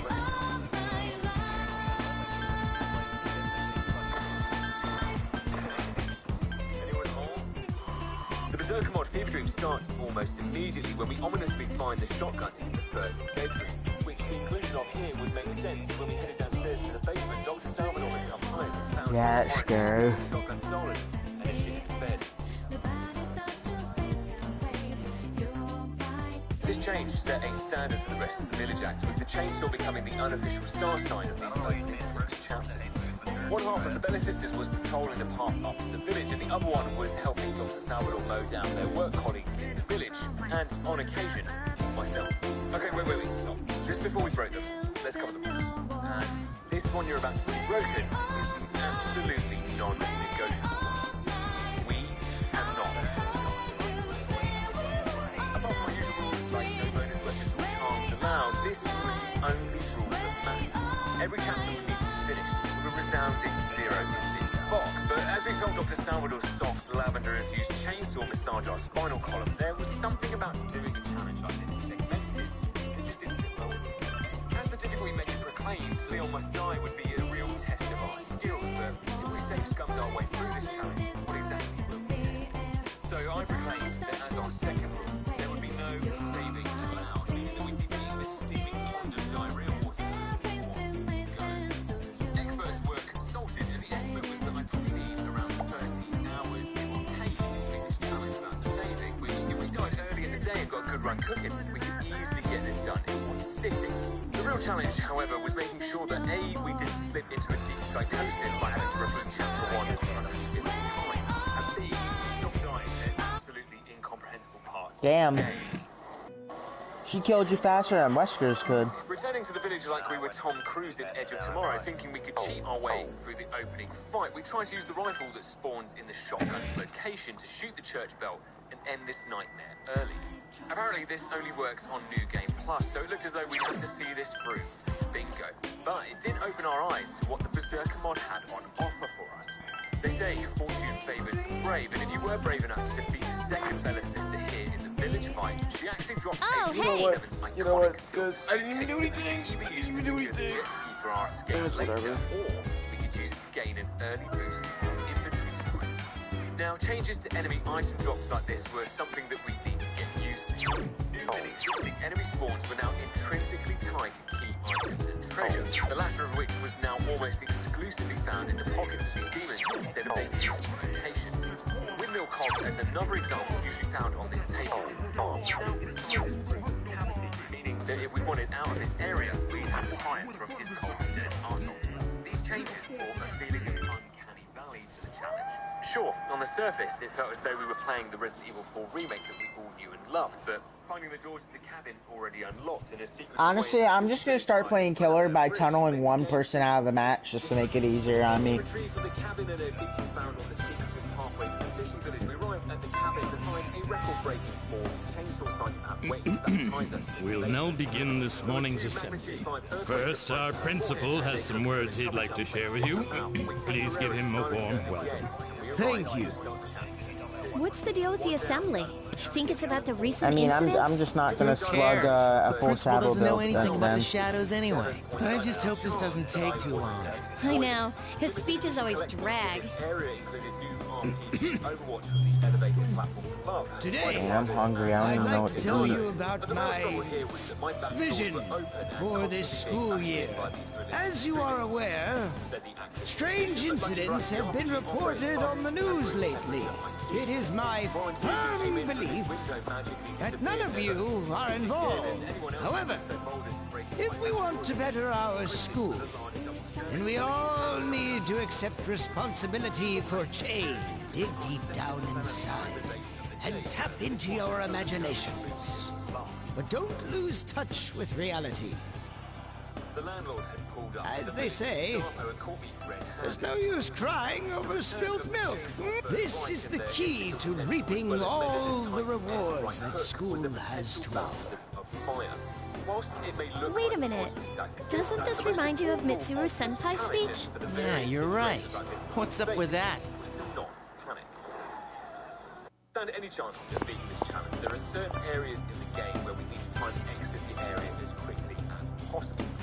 The Berserker mod fever dream starts almost immediately when we ominously find the shotgun in the first bedroom, which the inclusion of here would make sense when we headed downstairs to the basement. Dr. Salvador had come home and found yeah, it's scary. the shotgun stolen and a shit in his bed. This change set a standard for the rest of the village act, with the chainsaw becoming the unofficial star sign of these opening 6 chapters. One half of the Bella Sisters was patrolling the path up to the village, and the other one was helping Dr. Salvador mow down their work colleagues in the village, and on occasion, myself. Okay, wait, stop. Just before we break them, let's cover the rules. And this one you're about to see broken is the absolutely non-negotiable one. We cannot. Apart from our usual rules, like no bonus weapons or charms allowed, this was the only rule that mattered. Every chapter would need to be finished with a resounding 0 in this box, but as we felt Dr. Salvador's soft, lavender-infused chainsaw massage our spinal column, there was something about doing a challenge like this segmented that just didn't sit well with me. As the difficulty menu proclaimed, Leon Must Die would be a real test of our skills, but if we safe-scummed our way through this challenge, what exactly will we test? So I proclaimed that as our second rule, there would be no saving allowed, meaning that we'd be being the steaming pond of diarrhea water. Experts were consulted, and the estimate was that I'd probably need around 13 hours it will take to complete this challenge without saving, which, if we started early in the day and got a good run cooking, we could easily get this done in one sitting. The real challenge, however, was making sure that A, we didn't slip into a deep psychosis by having to repeat chapter 1 150 times, and B, stop dying at absolutely incomprehensible parts. Damn. She killed you faster than Wesker's could. Returning to the village like we were Tom Cruise in Edge of Tomorrow, thinking we could cheat our way through the opening fight, we tried to use the rifle that spawns in the shotgun's location to shoot the church bell and end this nightmare early. Apparently this only works on New Game Plus, so it looked as though we'd have to see this through to bingo. But it did open our eyes to what the Berserker mod had on offer for us. They say fortune favours the brave, and if you were brave enough to defeat the second Bella Sister here in the village fight, she actually drops a iconic I didn't even do anything. Either use to secure the jet ski for our escape later, or we could use it to gain an early boost on inventory size. Now, changes to enemy item drops like this were something that we need to get used to. New and existing enemy spawns were now intrinsically tied to key items and treasure, the latter of which was now almost exclusively found in the pockets of these demons instead of their usual locations. Windmill Cog, as another example, usually found on this table, inside this brute's cavity, meaning that if we wanted out of this area, we'd have to hide from his cold dead arsehole. These changes brought a feeling of uncanny valley to the challenge. Sure, on the surface, it felt as though we were playing the Resident Evil 4 remake that we all knew and loved, but finding the doors to the cabin already unlocked and a secret... Honestly, I'm just gonna start playing Killer by tunneling one person out of the match just to make it easier on me. Retrieve from the cabin and a beacon found on the secret pathway to the fishing village. We arrived at the cabin to find a record-breaking form chainsaw sign app waiting to baptize us. We'll now begin this morning's assembly. First, our principal has some words he'd like to share with you. Please give him a warm welcome. Thank you. What's the deal with the assembly? You think it's about the recent incidents? I'm just not gonna slug a full travel doesn't know build anything about then. the shadows anyway. I just hope this doesn't take too long. I know. His speeches always drag. Today, I'm hungry. I I'd don't even know like what to to tell do. you about my vision for this school year. As you are aware, strange incidents have been reported on the news lately. It is my firm belief that none of you are involved. However, if we want to better our school, then we all need to accept responsibility for change. Dig deep down inside and tap into your imaginations. But don't lose touch with reality. As they say, there's no use crying over spilt milk. This is the key to reaping all the rewards that school has to offer. Wait a minute. Doesn't this remind you of Mitsuru Senpai's speech? Yeah, you're right. What's up with that? Stand any chance of beating this challenge, there are certain areas in the game where we need to time exit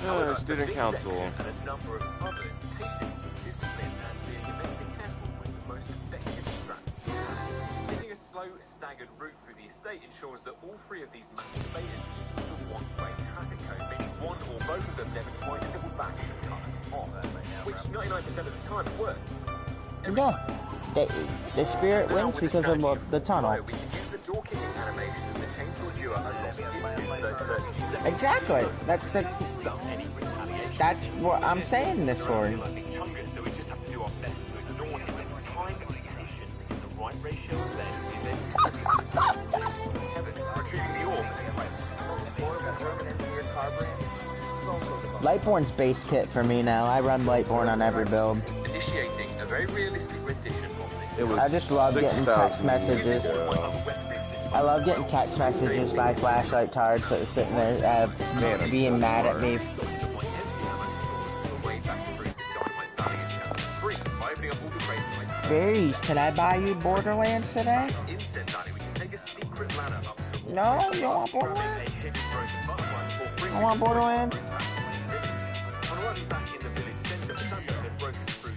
However, student council. And a number of others, patience, discipline, and being immensely careful with the most effective strategy. Taking a slow, staggered route through the estate ensures that all three of these match debaters keep the one-way traffic code, meaning one or both of them never try to double back to cut us off, which 99% of the time it works. No, the spirit wins because of the tunnel. We can use the door kicking animation and the chainsaw duo unlocked into those first few seconds. Exactly. That's what I'm saying this for. So we just have to do our best to ignore him and time and patience in the right ratio of lead. We eventually retrieving the orb. Lightborn's base kit for me now. I run Lightborn on every build. Initiating a very realistic rendition of this. I just love getting text messages. I love getting text messages by flashlight tards that are sitting there being mad at me. Berries, can I buy you Borderlands today? No, you don't want Borderlands? I want Borderlands.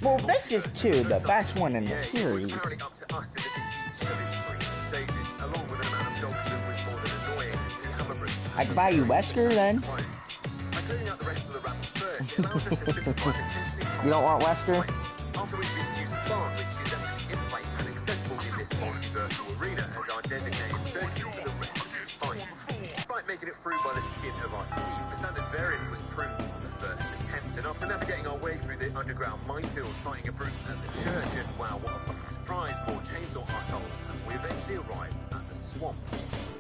Well, this is too the best one in the series. I can buy you Wesker then. You don't want Wesker? After we've been using Bart, which is actually in play and accessible in this multi-virtual arena as our designated circuit for the rest of the fight. Despite making it through by the skin of our teeth, the standard variant was proved on the first attempt, and after navigating our way through the underground minefield, fighting a brute at the church, and wow, what a fucking surprise, more chainsaw assholes, we eventually arrived at the swamp.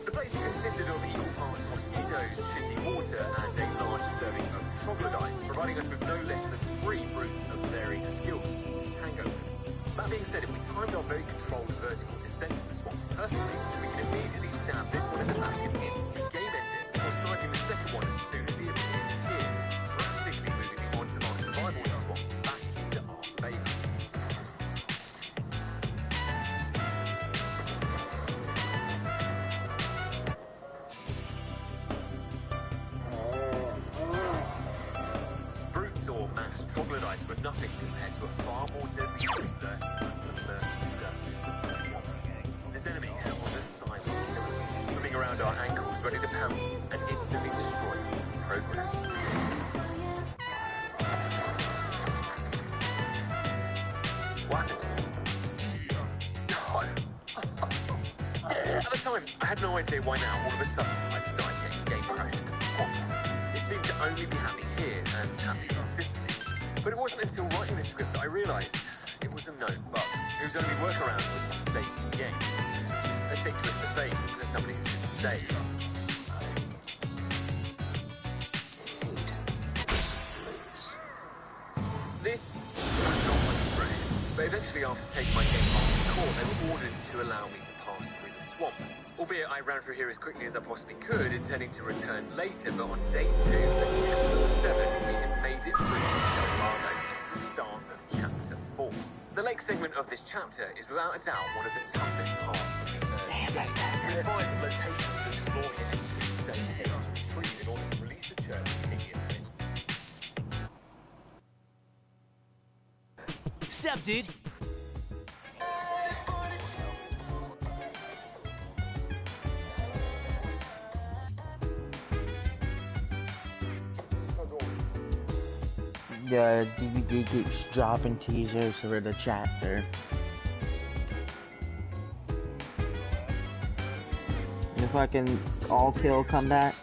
The place consisted of equal parts mosquitoes, shitty water, and a large serving of troglodytes, providing us with no less than 3 brutes of varying skills to tango with. That being said, if we timed our very controlled vertical descent to the swamp perfectly, we can immediately stab this one in the back and instantly game end it, before sniping the second one as soon as he appears here, drastically moving the odds of our survival in the swamp back into our favour. Brutes or mass troglodytes were nothing compared to a far more deadly brute lurking under the murky surface of the swamp. This enemy was a silent killer, swimming around our ankles, ready to pounce and instantly destroy progress. What? At the time, I had no idea why now, all of a sudden, I'd started getting game crashes in the swamp. It seemed to only be happening here, and happening consistently. But it wasn't until writing the script that I realised it was a known bug, whose only workaround was to save the game. Let's take twist of fate for somebody who didn't save. This was not my brain, but eventually after taking my game off the court, they were ordered to allow me to pass through the swamp. Albeit I ran through here as quickly as I possibly could, intending to return later, but on day 2, the 7, we had made it through the start of chapter 4. The lake segment of this chapter is without a doubt one of the toughest parts of the game. With 5 locations to explore here and 2 stay ahead to retrieve in order to release the church and sing it. Sup, dude? The DVD keeps dropping teasers for the chapter. The fucking all kill comeback.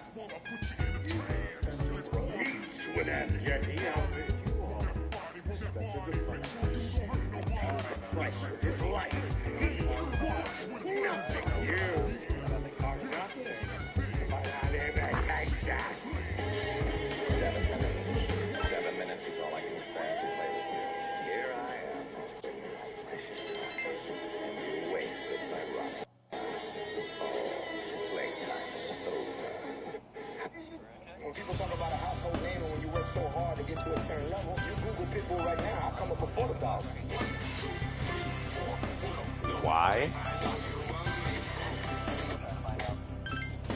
When people talk about a household name and when you work so hard to get to a certain level, you Google Pitbull right now, I'll come up before the dog. Why?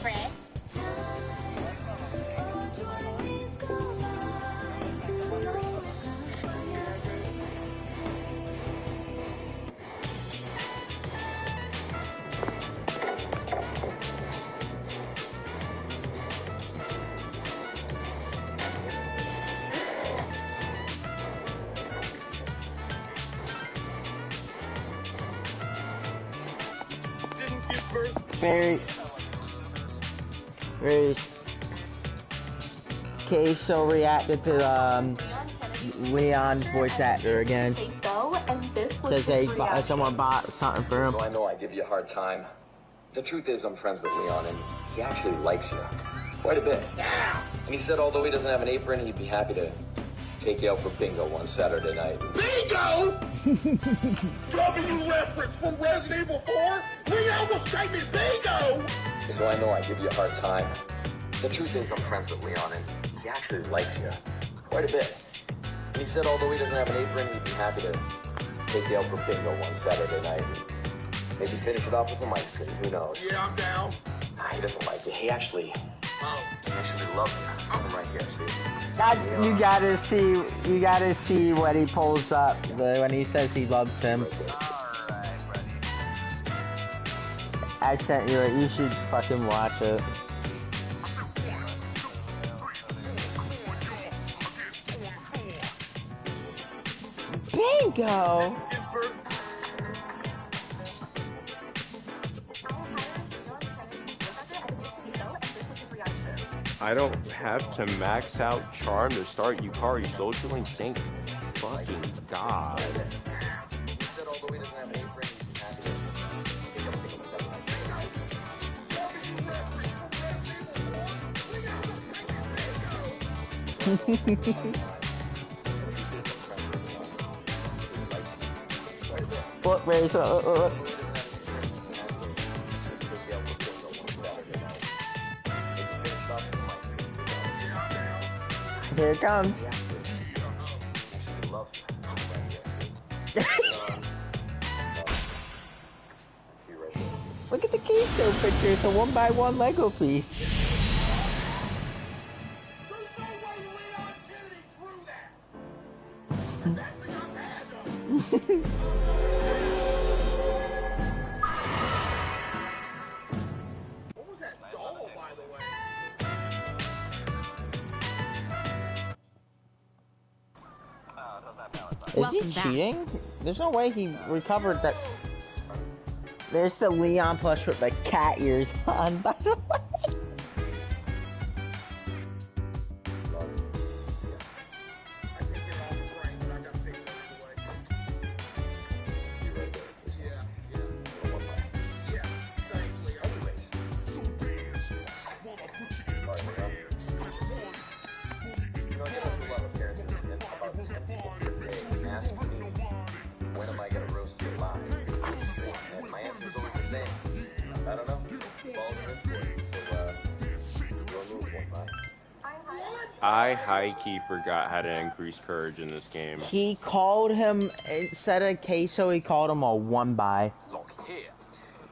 Chris? very Queso reacted to Leon's voice actor again. Says someone bought something for him. So I know I give you a hard time. The truth is I'm friends with Leon and he actually likes you. Quite a bit. And he said although he doesn't have an apron, he'd be happy to take you out for bingo one Saturday night. Bingo? W reference from Resident Evil 4? Leon will strike me bingo! So I know I give you a hard time. The truth is I'm friends with Leon and he actually likes you. Quite a bit. And he said although he doesn't have an apron, he'd be happy to take you out for bingo one Saturday night. Maybe finish it off with some ice cream, who knows? Yeah, I'm down. Nah, he doesn't like you. He actually loves you. I'm right here, see? You gotta see what he pulls up when he says he loves him. Alright, buddy. I sent you it, you should fucking watch it. Bingo! I don't have to max out charm to start Yukari socialing. Thank fucking God. Foot race, Here it comes. Look at the Queso picture. It's a 1x1 Lego piece. Is he cheating? There's no way he recovered that. There's the Leon plush with the cat ears on, by the way. When am I gonna roast you alive? And my answer's always the same. I don't know. I high-key forgot how to increase courage in this game. He called him, instead of Queso, he called him a 1x. Lock here,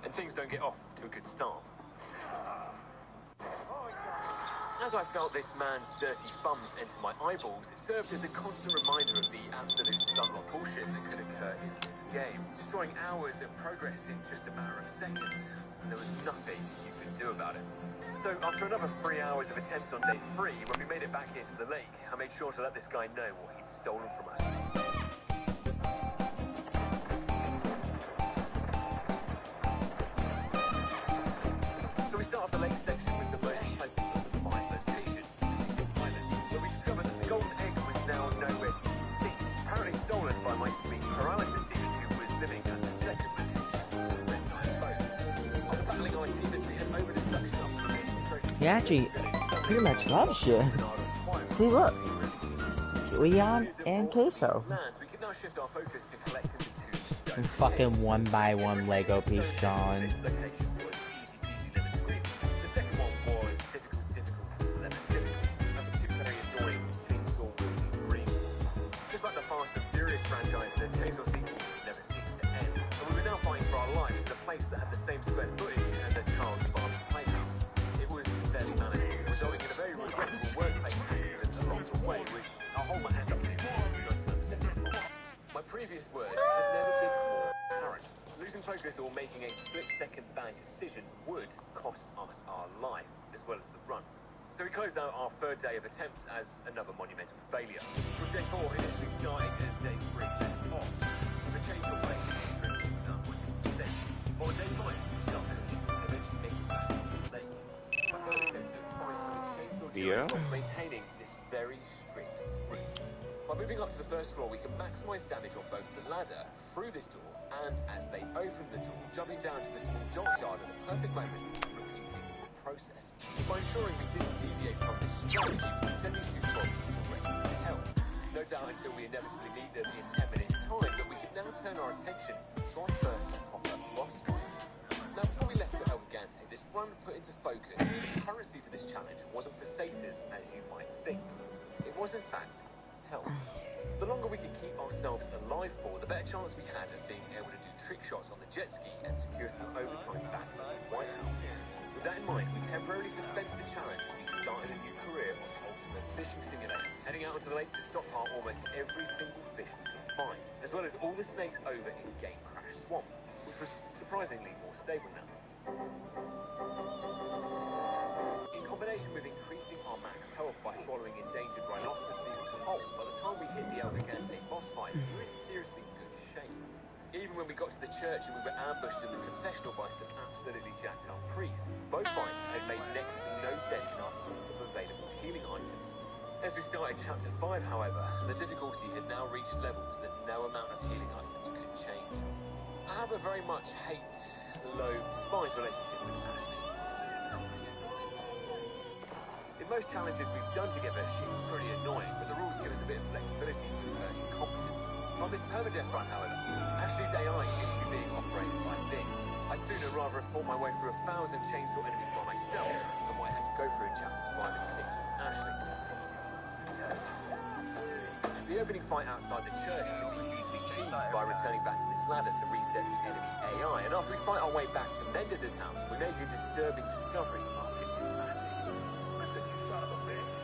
and things don't get off to a good start. As I felt this man's dirty thumbs enter my eyeballs, it served as a constant reminder of the absolute stunt-lock bullshit that could occur in this game, destroying hours of progress in just a matter of seconds, and there was nothing you could do about it. So after another 3 hours of attempts on day 3, when we made it back here to the lake, I made sure to let this guy know what he'd stolen from us. So we start off the lake section with the most pleasant of the 5 locations, Island, where we discovered that the golden egg was now nowhere to be seen, apparently stolen by my sleep paralysis demon who was living at the second location, the Red Knight boat. After battling our demons, we head over the suction up to the main trophy. He actually pretty much loves you. See, look. Leon and Queso. We can now shift our focus to collecting the 2 And fucking 1x1 Lego piece drawing. Previous words have never been more apparent. Losing focus or making a split-second bad decision would cost us our life, as well as the run. So we closed out our 3rd day of attempts as another monumental failure, with day 4 initially starting as day 3 left off. The change of way done with consent. While day 5 we started, and eventually Yeah. Maintaining this very strict route. By moving up to the first floor, we can maximize damage on both the ladder through this door and as they open the door, jumping down to the small dockyard at the perfect moment, repeating the process. By ensuring we didn't deviate from this strategy, we can send these two trolls directly to hell. No doubt until we inevitably meet them in 10 minutes' time, but we can now turn our attention to our first proper boss fight. Now, before we left for El Gigante, this run put into focus the currency for this challenge wasn't for satyrs, as you might think. It was, in fact, health. The longer we could keep ourselves alive for, the better chance we had of being able to do trick shots on the jet ski and secure some overtime back at the White House. With that in mind, we temporarily suspended the challenge and we started a new career on Ultimate Fishing Simulator, heading out onto the lake to stockpile almost every single fish we could find, as well as all the snakes over in Game Crash Swamp, which was surprisingly more stable now. In combination with increasing our max health by swallowing endangered rhinoceros beagles whole, by the time we hit the El Gigante boss fight, we were in seriously good shape. Even when we got to the church and we were ambushed in the confessional by some absolutely jacked up priests, both fights had made next to no dent in our pool of available healing items. As we started chapter 5, however, the difficulty had now reached levels that no amount of healing items could change. I have a very much hate-loathe despise relationship with Ashley. In most challenges we've done together, she's pretty annoying, but the rules give us a bit of flexibility with her incompetence. On this permadeath run, however, Ashley's AI seems to be being operated by me. I'd sooner rather have fought my way through 1,000 chainsaw enemies by myself than what I had to go through in chapters 5 and 6 with Ashley. The opening fight outside the church can be easily cheesed by returning back to this ladder to reset the enemy AI, and after we fight our way back to Mendez's house, we make a disturbing discovery up in his attic. Listen, you son of a bitch.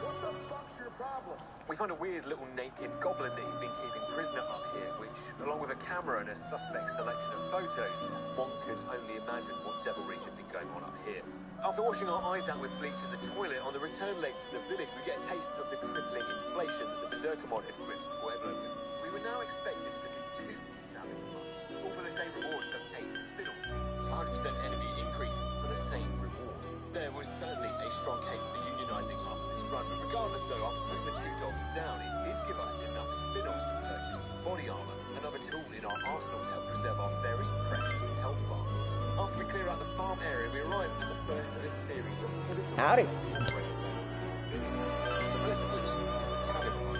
What the fuck's your problem? We find a weird little naked goblin that he'd been keeping prisoner up here, which, along with a camera and a suspect selection of photos, one could only imagine what devilry had been going on up here. After washing our eyes out with bleach in the toilet, on the return leg to the village, we get a taste of the crippling inflation that the Berserker mod had gripped Pueblo with. We were now expected to do 2 savage months, all for the same reward of 8 spinels. 100% enemy increase for the same reward. There was certainly a strong case for unionizing after this run, but regardless though, after putting the 2 dogs down, it did give us enough spinels to purchase body armor, another tool in our arsenal to help preserve our very precious health bar. After we clear out the farm area, we arrive at the first of a series of pivotal... Howdy. The first of which is the cabin fight.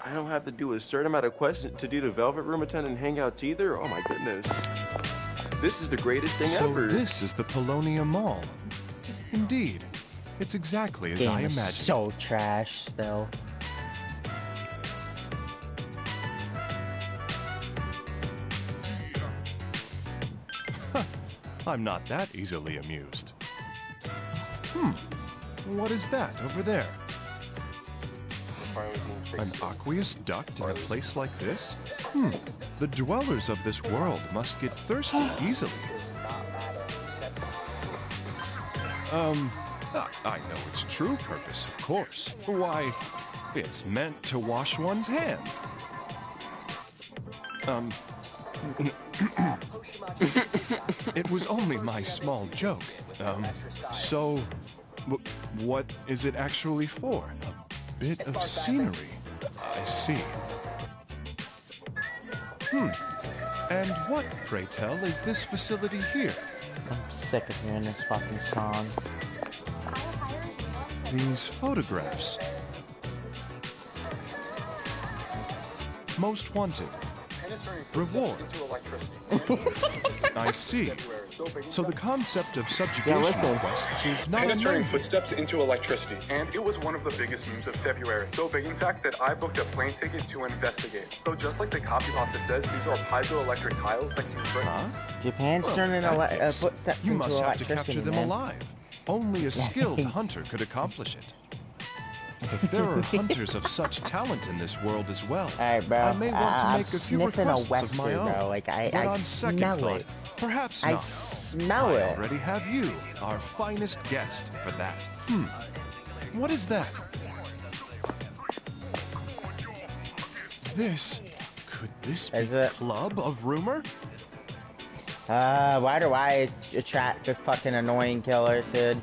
I don't have to do a certain amount of questions to do the Velvet Room attendant hangouts either? Oh my goodness. This is the greatest thing ever. So this is the Polonium Mall. Indeed. It's exactly as Game I is imagined. so trash still. I'm not that easily amused. What is that over there? An aqueous duct in a place like this? The dwellers of this world must get thirsty easily. I know its true purpose, of course. Why, it's meant to wash one's hands. It was only my small joke. So, what is it actually for? A bit of scenery. I see. And what, pray tell, is this facility here? I'm sick of hearing this fucking song. These photographs. Most wanted. Reward. I see. So the concept of subjugation requests is not Ministering unknown. footsteps into electricity, and it was one of the biggest memes of February. So big, in fact, that I booked a plane ticket to investigate. So just like the copy pasta says, these are piezoelectric tiles that can Japan's turning footsteps You into must have to electricity, capture them man. alive. Only a skilled hunter could accomplish it. If there are hunters of such talent in this world as well, Alright, bro. I may want to I'm make a few sniffing a requests of my Wester, own. bro. Like, But I on second smell thought, it. perhaps I not. smell I it. already have you, our finest guest, for that. What is that? Could this be Club of Rumor? Why do I attract this fucking annoying killer, Sid?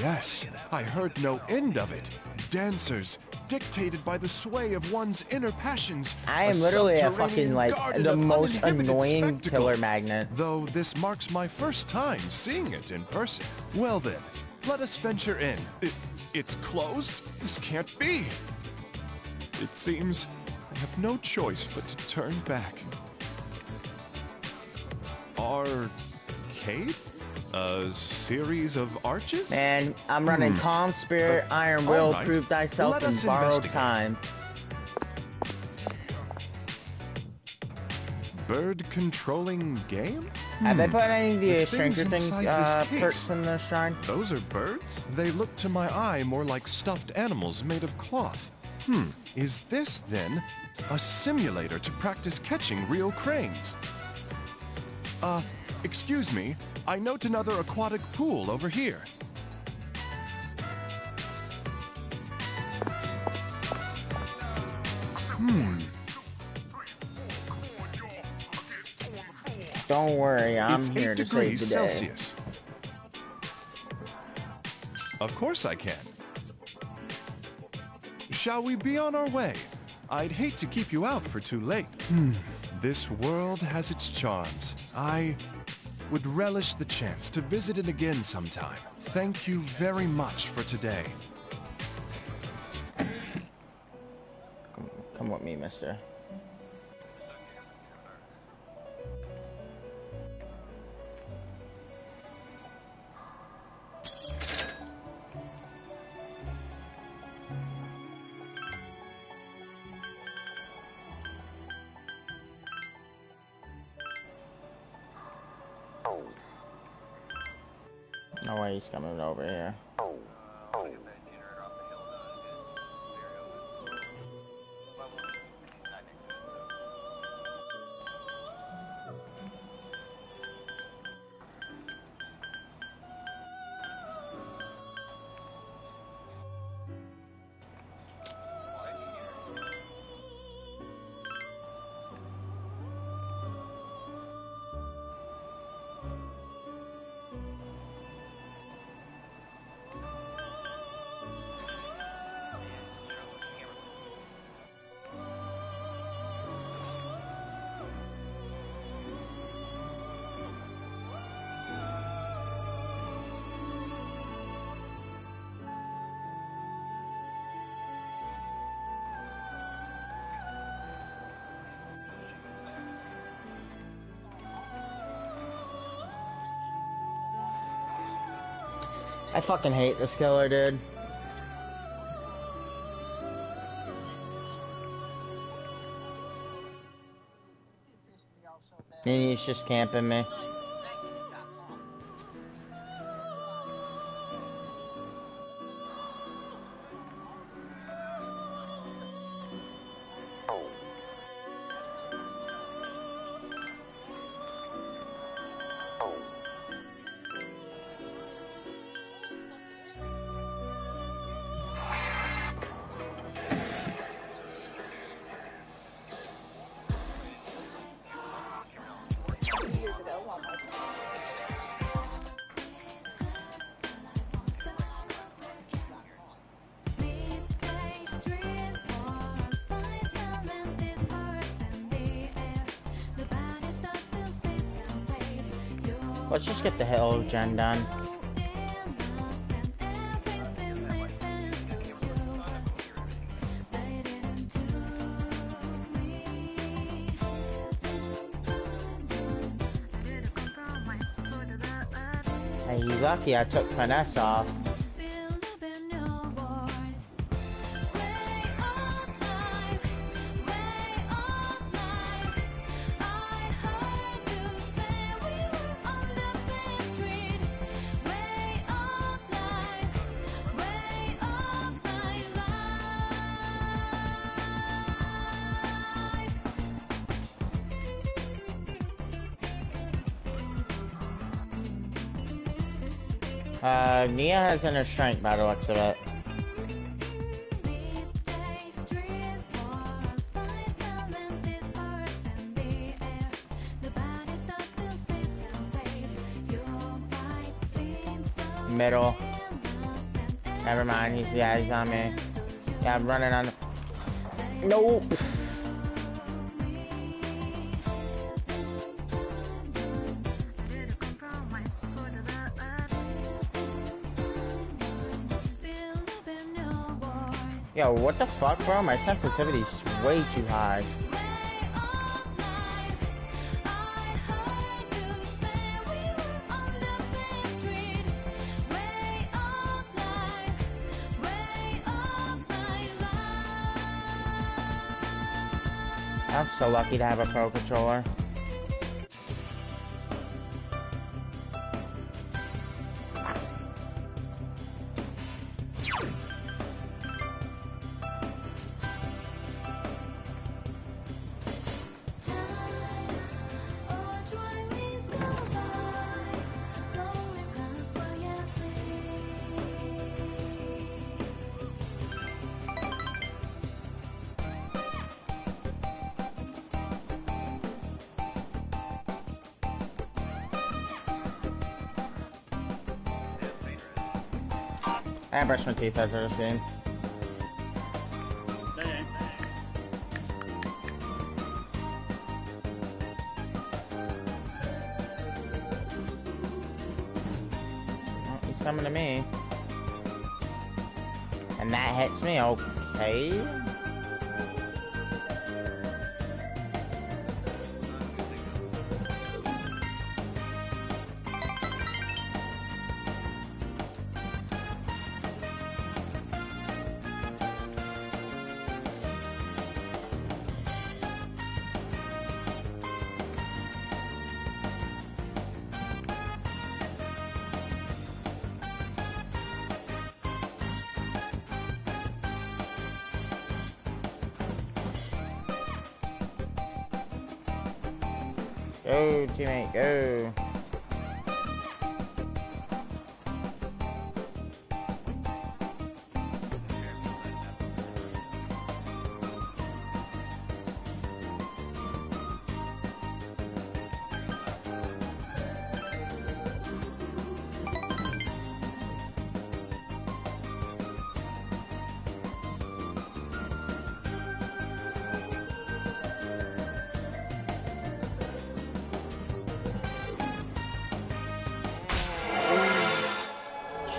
Yes, I heard no end of it. Dancers, dictated by the sway of one's inner passions. I am literally a subterranean fucking, like, garden the of most uninhibited annoying spectacle. killer magnet. Though this marks my first time seeing it in person. Well then, let us venture in. It's closed? This can't be. It seems I have no choice but to turn back. Arcade? A series of arches? Man, I'm running Calm Spirit, Iron Will, all right. Prove Thyself, Let and us Borrowed investigate. Time. Bird controlling game? Have they put any of the The Stranger Things inside this perks case. in the shrine? Those are birds? They look to my eye more like stuffed animals made of cloth. Is this, then, a simulator to practice catching real cranes? Excuse me, I note another aquatic pool over here. Don't worry, I'm It's here 8 to save degrees the day. Celsius. Of course I can. Shall we be on our way? I'd hate to keep you out for too late. This world has its charms. I would relish the chance to visit it again sometime. Thank you very much for today. Come with me, mister. No way he's coming over here. I fucking hate this killer, dude. And he's just camping me. Let's just get the hell gen done. Hey, you lucky I took finesse off. Nia has inner strength by the looks of it. Middle. Never mind, he's on me. Yeah, I'm running on. Nope. Yo, what the fuck, bro? My sensitivity's way too high. I'm so lucky to have a pro controller. I brushed my teeth after this game. Oh, he's coming to me. And that hits me, okay. Go, teammate, go.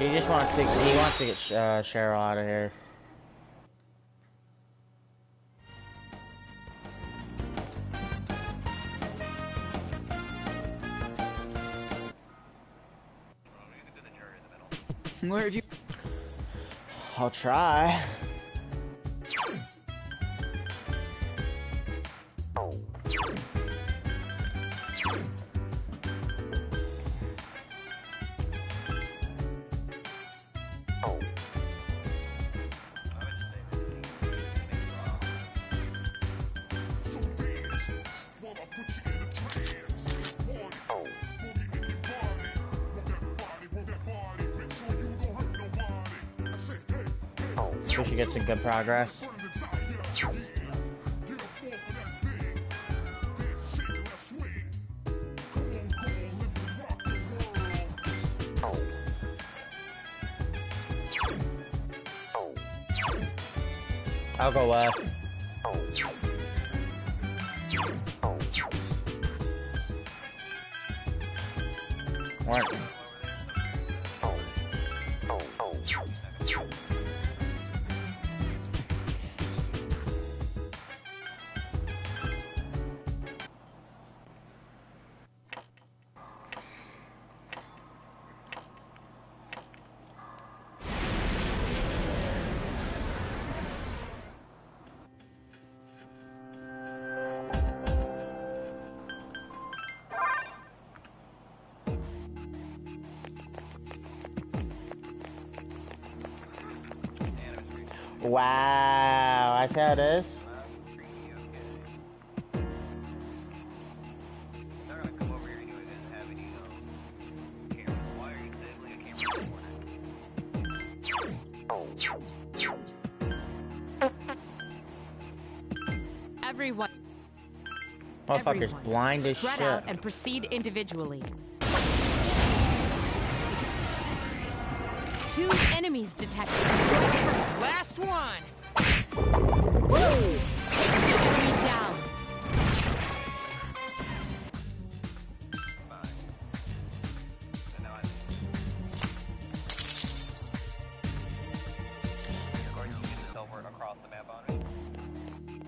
He wants to get Cheryl out of here. Where have you? I'll try. She gets some good progress. I'll go left. What? Wow, I see how it is. Everyone. Motherfucker's blind as Spread shit. out and proceed individually. 2 enemies detected. Strike first. Last one. Woo! Take the enemy down.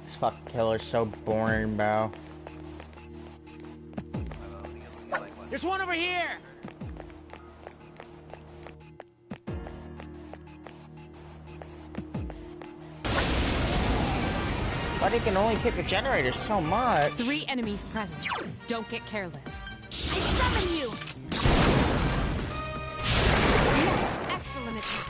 This fucking killer's so boring, bro. There's one over here. But he can only kick the generator so much. 3 enemies present. Don't get careless. I summon you! Yes, excellent attack.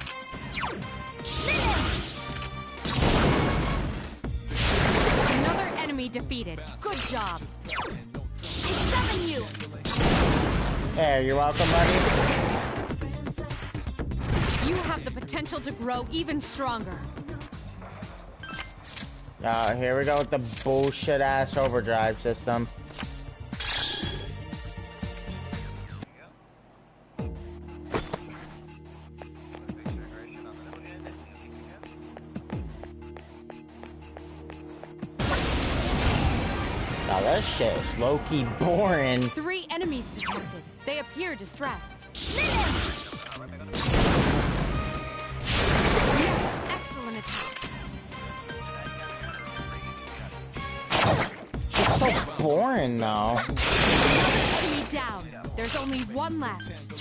Another enemy defeated. Good job. I summon you! There, you're welcome, buddy. You have the potential to grow even stronger. Here we go with the bullshit-ass overdrive system. Now this shit is low-key boring. 3 enemies detected. They appear distressed. Yes, excellent attack. It's so boring, though. Enemy down. There's only 1 left.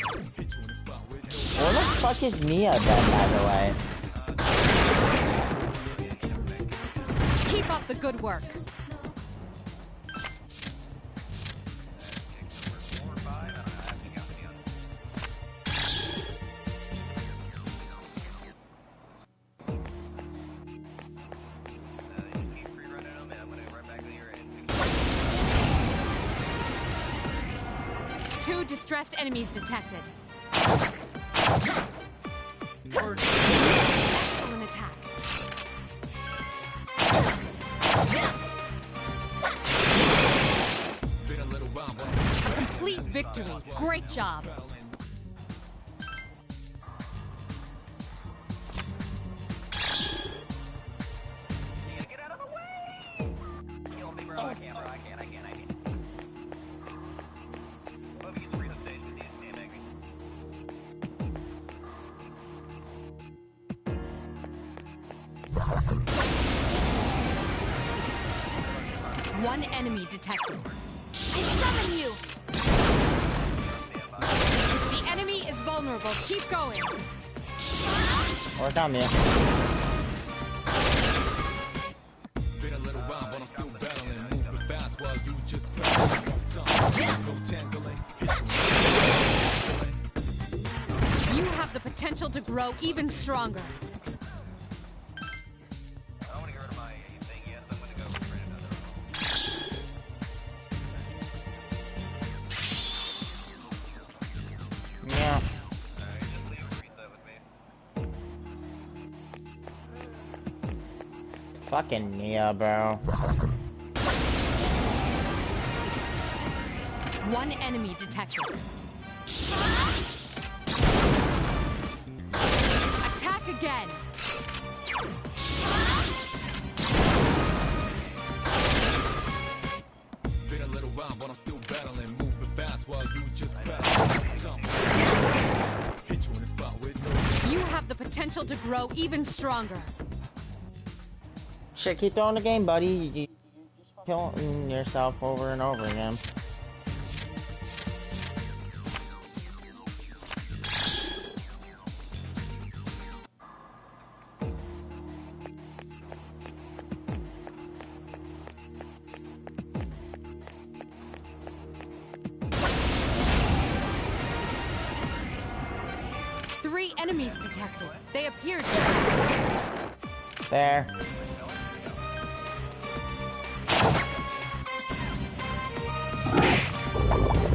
Where the fuck is Nia then, by the way? Keep up the good work. Two distressed enemies detected. Excellent attack. A complete victory. Great job. One enemy detected. I summon you! The enemy is vulnerable. Keep going. Work on Nia. Been a little while, but I'm still battling. Moving fast while you just You have the potential to grow even stronger. Yeah. Fucking Nia, bro. One enemy detected. Attack again. Been a little while, but I'm still battling. Moving fast while you just hit you in the spot with no. You have the potential to grow even stronger. Shit, keep throwing the game, buddy. You killing yourself over and over again. Three enemies detected. They appeared. There.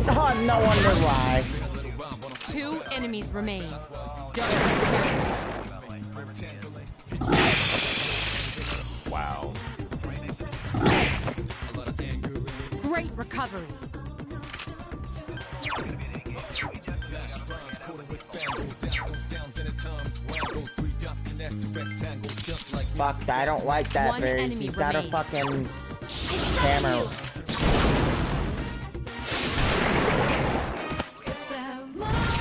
Oh, no wonder why. 2 enemies remain. Wow. Great recovery. Fuck, I don't like that. One Very. enemy He's got a remains. fucking camera.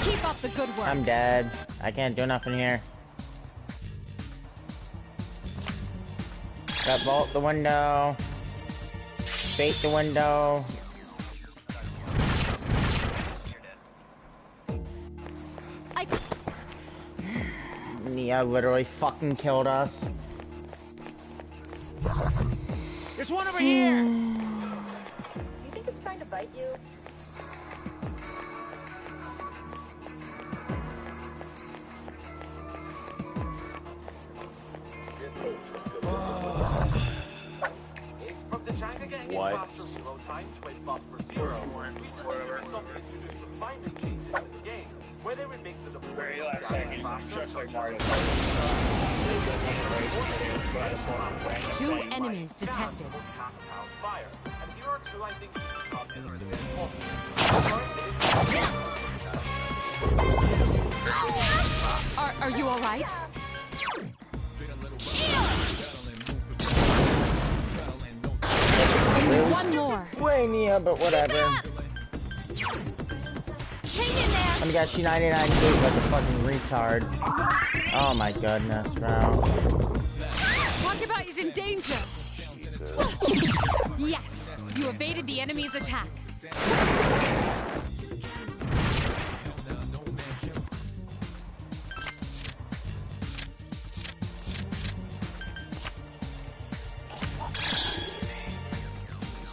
Keep up the good work. I'm dead. I can't do nothing here. Got vault the window. Bait the window. Nia literally fucking killed us. There's one over here! You think it's trying to bite you? What? Very last second, just like Mario. 2 enemies detected. Are you all right? Only one more. Way Nia, but whatever. Hang in there. I got she 99 feet like a fucking retard. Oh my goodness, bro. Talk about he's in danger. Yes, you evaded the enemy's attack.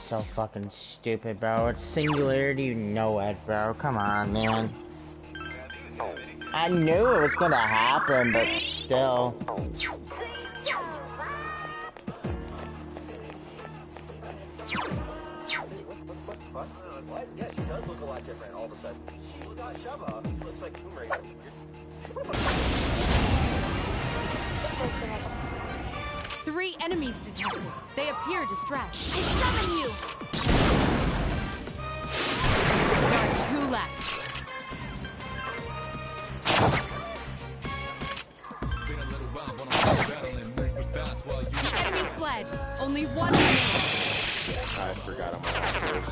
So fucking stupid, bro. It's singularity, you know it, bro. Come on, man. I knew it was gonna happen, but still. What? Yeah, she does look a lot different all of a sudden. She's not Sheva. She looks like Tomb Raider. 3 enemies detected. They appear distressed. I summon you! There are 2 left. The enemy fled. Only 1 remains. I forgot I'm on this.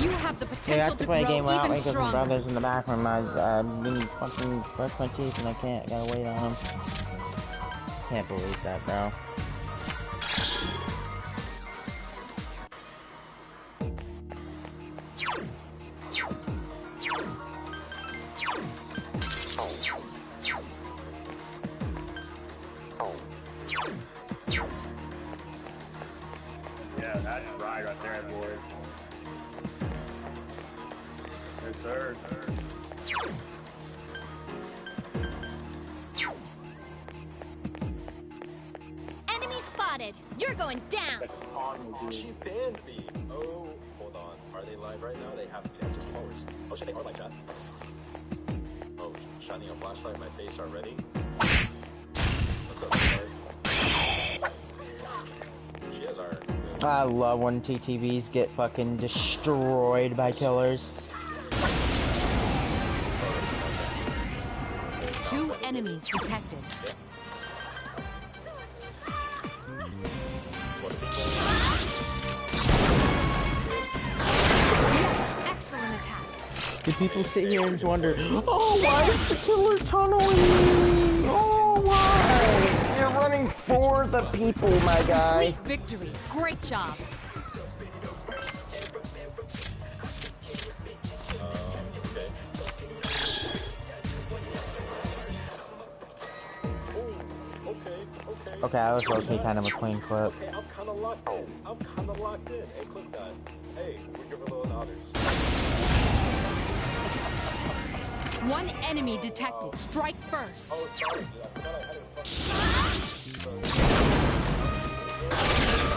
You have the Hey, I potential have to to play a grow game without even me because my stronger. brother's in the bathroom. I've been fucking brush my teeth and I gotta wait on him. Can't believe that, bro. Yeah, that's right there, boys. Yes, sir. Enemy spotted. You're going down. She banned me. Oh, hold on. Are they live right now? They have to be. That's just followers. Oh shit, they are live chat. Oh, shining a flashlight in my face already. What's up, Sorry? She has our. I love when TTVs get fucking destroyed by killers. 2 enemies detected. Yes, excellent attack. Do people sit here and just wonder, oh, why is the killer tunneling me? Oh, why? You're running for the people, my guy. Complete victory. Great job. Okay, I was low-key kind of a clean clip. Okay, I'm kind of locked in. Hey, click that. Hey, we're giving little others. One enemy detected. Strike first.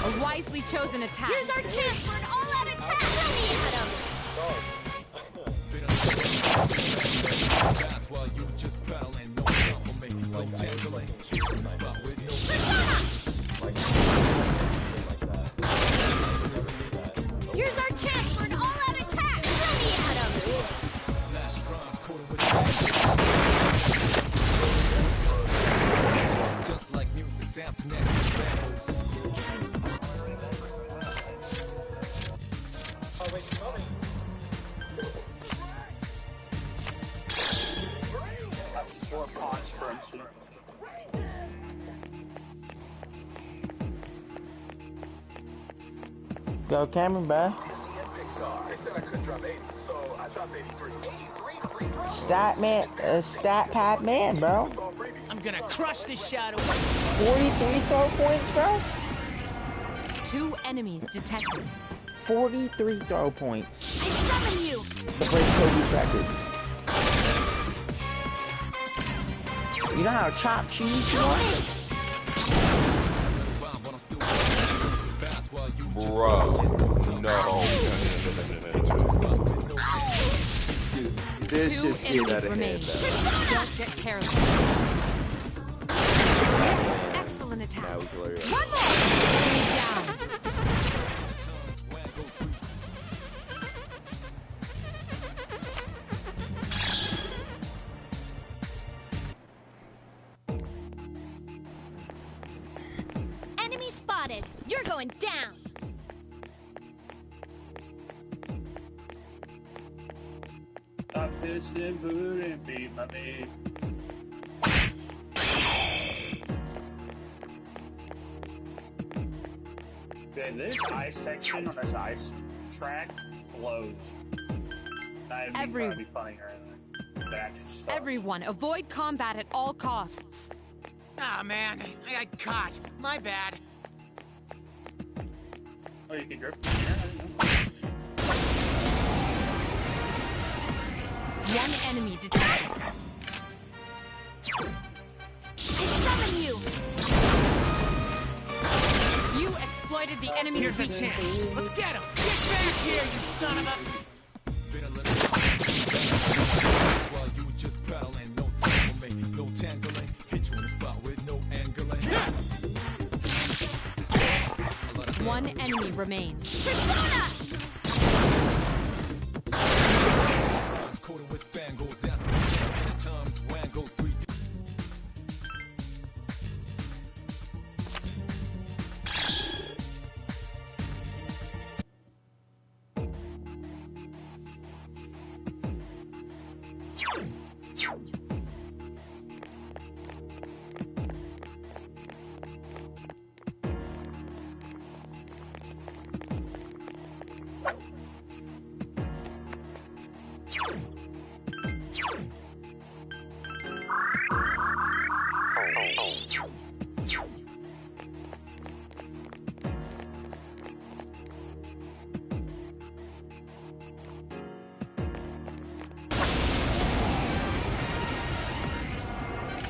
A wisely chosen attack. Here's our chance for an all-out attack! Throw me at him! Here's our chance for an all-out attack! Throw me at him! Just like music sounds connected. That's 4 pawns for MC. Go Cameron, bro. They said I could drop 80, so I dropped 83. 83 free throws? Stat pad man, bro. I'm gonna crush this shot away. 43 throw points, bro. 2 enemies detected. 43 throw points. I summon you! The break Kobe's record. You know how to chop cheese you want? Bro, no. This Two just get enemies out of remain. hand now. Don't get careless. Yes, excellent attack. Now we can learn. One more! Enemy down. Enemy spotted! You're going down! Stop pissed and boot and beat my meat. Okay, this ice section on this ice track blows. Not even trying to be funny or anything. That just sucks. Everyone, avoid combat at all costs. Ah, man, I got caught. My bad. Oh, you can drift from here? One enemy detected. I summon you! You exploited the enemy's Here's a weakness. chance. Let's get him. Get back here, you son of a... While you just paddling, no tangling, no tangling. Hit you in the spot with no angling. One enemy remains. Persona! Coated with spangles, that's the times when goes 3.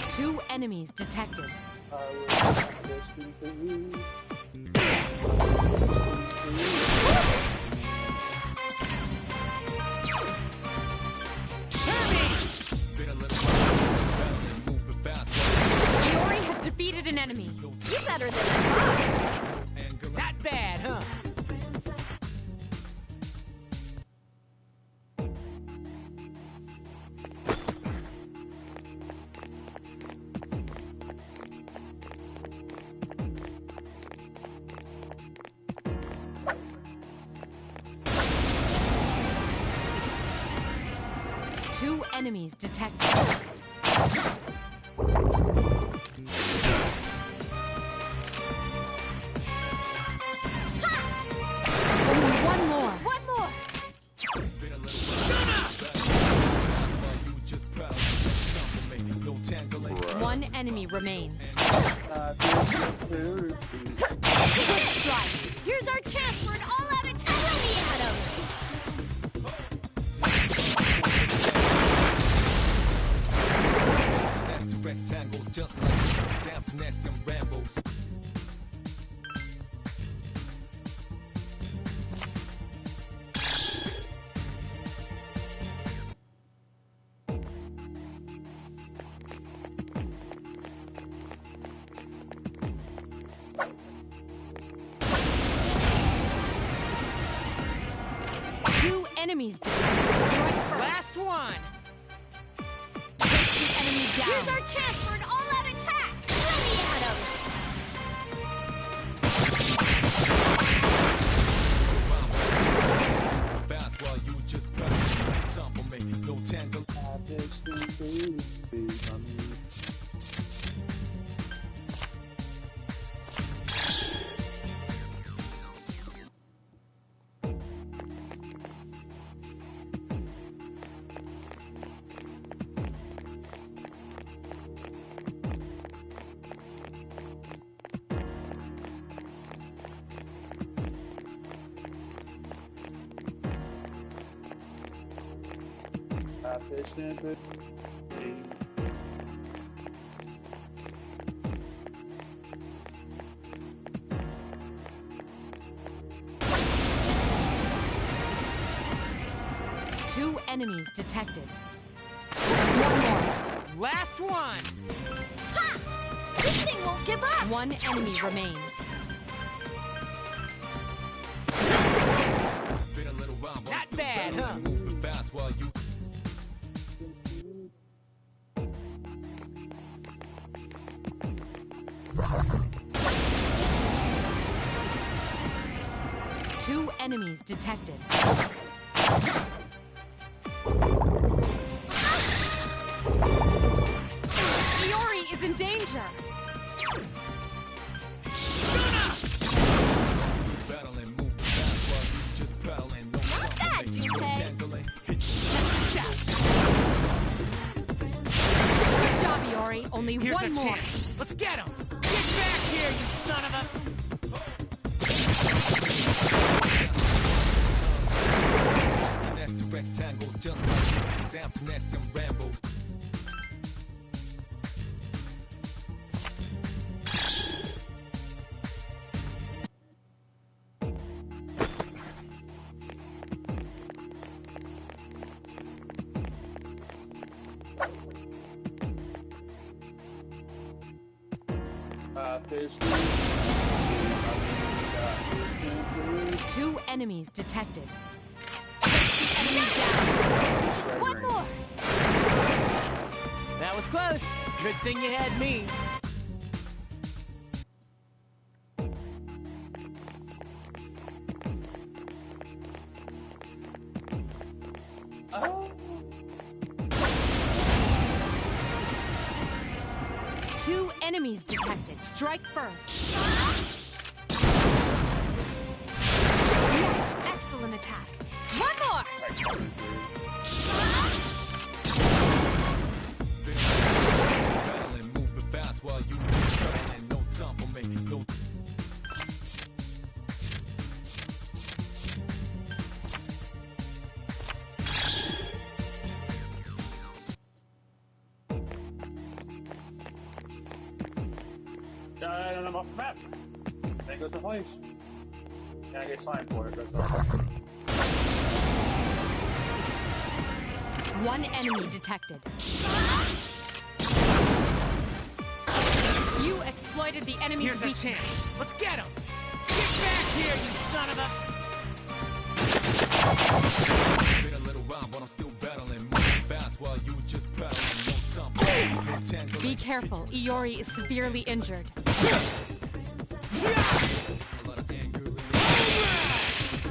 Two enemies detected. Iori has defeated an enemy. You're better than I thought. Not bad, huh? Two enemies detected. Only one more. Just one more! One enemy remains. Good strike. Here's our chance for an all-out attack! Throw me at him! rectangles just like sounds connect and rambles. Enemies detected. Strike first. Last one. Take the enemy down. Here's our chance for an all-out attack. Let me at him. Fast while you just practice. Time for me, no tangle. Two enemies detected. One more. Last one. Ha! This thing won't give up. One enemy remains. Not bad, huh? Fast while you Two enemies detected. Iori is in danger. Not bad, Junpei. Good job, Iori. Only Here's one a more. chance. Let's get him. Get back here, you son of a... connect to rectangles just like sounds connect and ramble. Two enemies detected. Take the enemy down. Just one more. That was close. Good thing you had me. Two enemies detected. Strike first. Yes, excellent attack. One more. Battling, moving fast while you battling. No time for me. No. And I'm off the map. Then it goes to place. And I get signed for it. That's all. One enemy detected. You exploited the enemy's Here's a weakness. chance. Let's get him. Get back here, you son of a... Been a little while, but I'm still battling. Moving fast while you just battling. No time for me. No tangle. Be careful. Iori is severely injured. A lot of anger in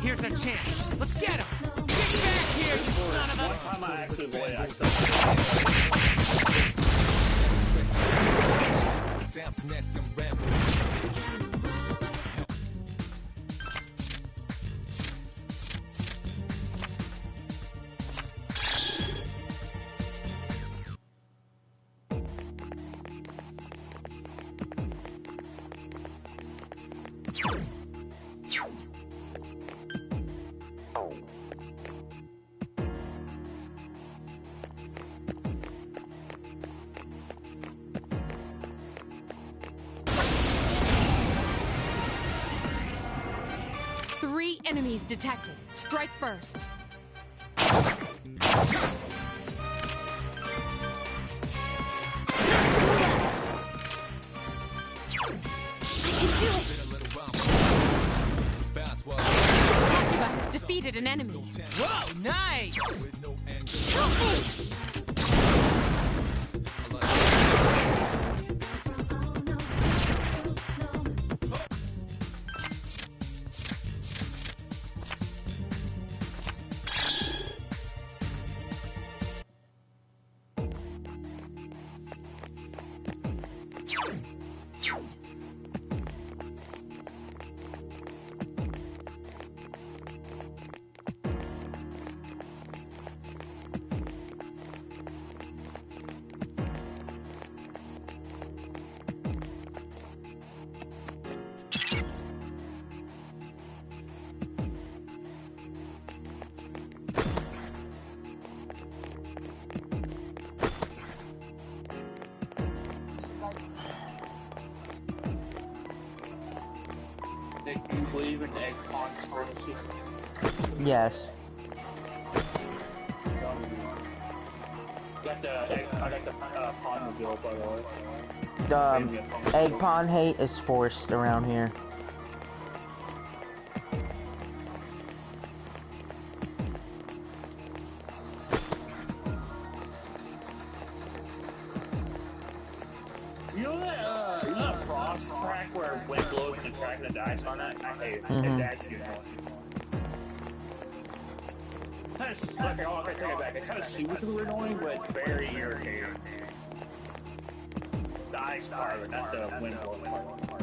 Here's a chance. Let's get him. Get back here, you son of a... One time I actually blade, I still. sounds connect and ramble. 3 enemies detected. Strike first. Takuba has defeated an enemy. Whoa, nice! Help me! Do you believe in egg pond conspiracy? Yes. I got the pond mobile, by the way. The egg pond hate is forced around here. You know that frost track where wind blows and the track and the ice on it? I hate it. It's actually annoying. Okay, I take it back. It's kind of super annoying, but it's very irritating. The ice part of it, not the wind blowing part.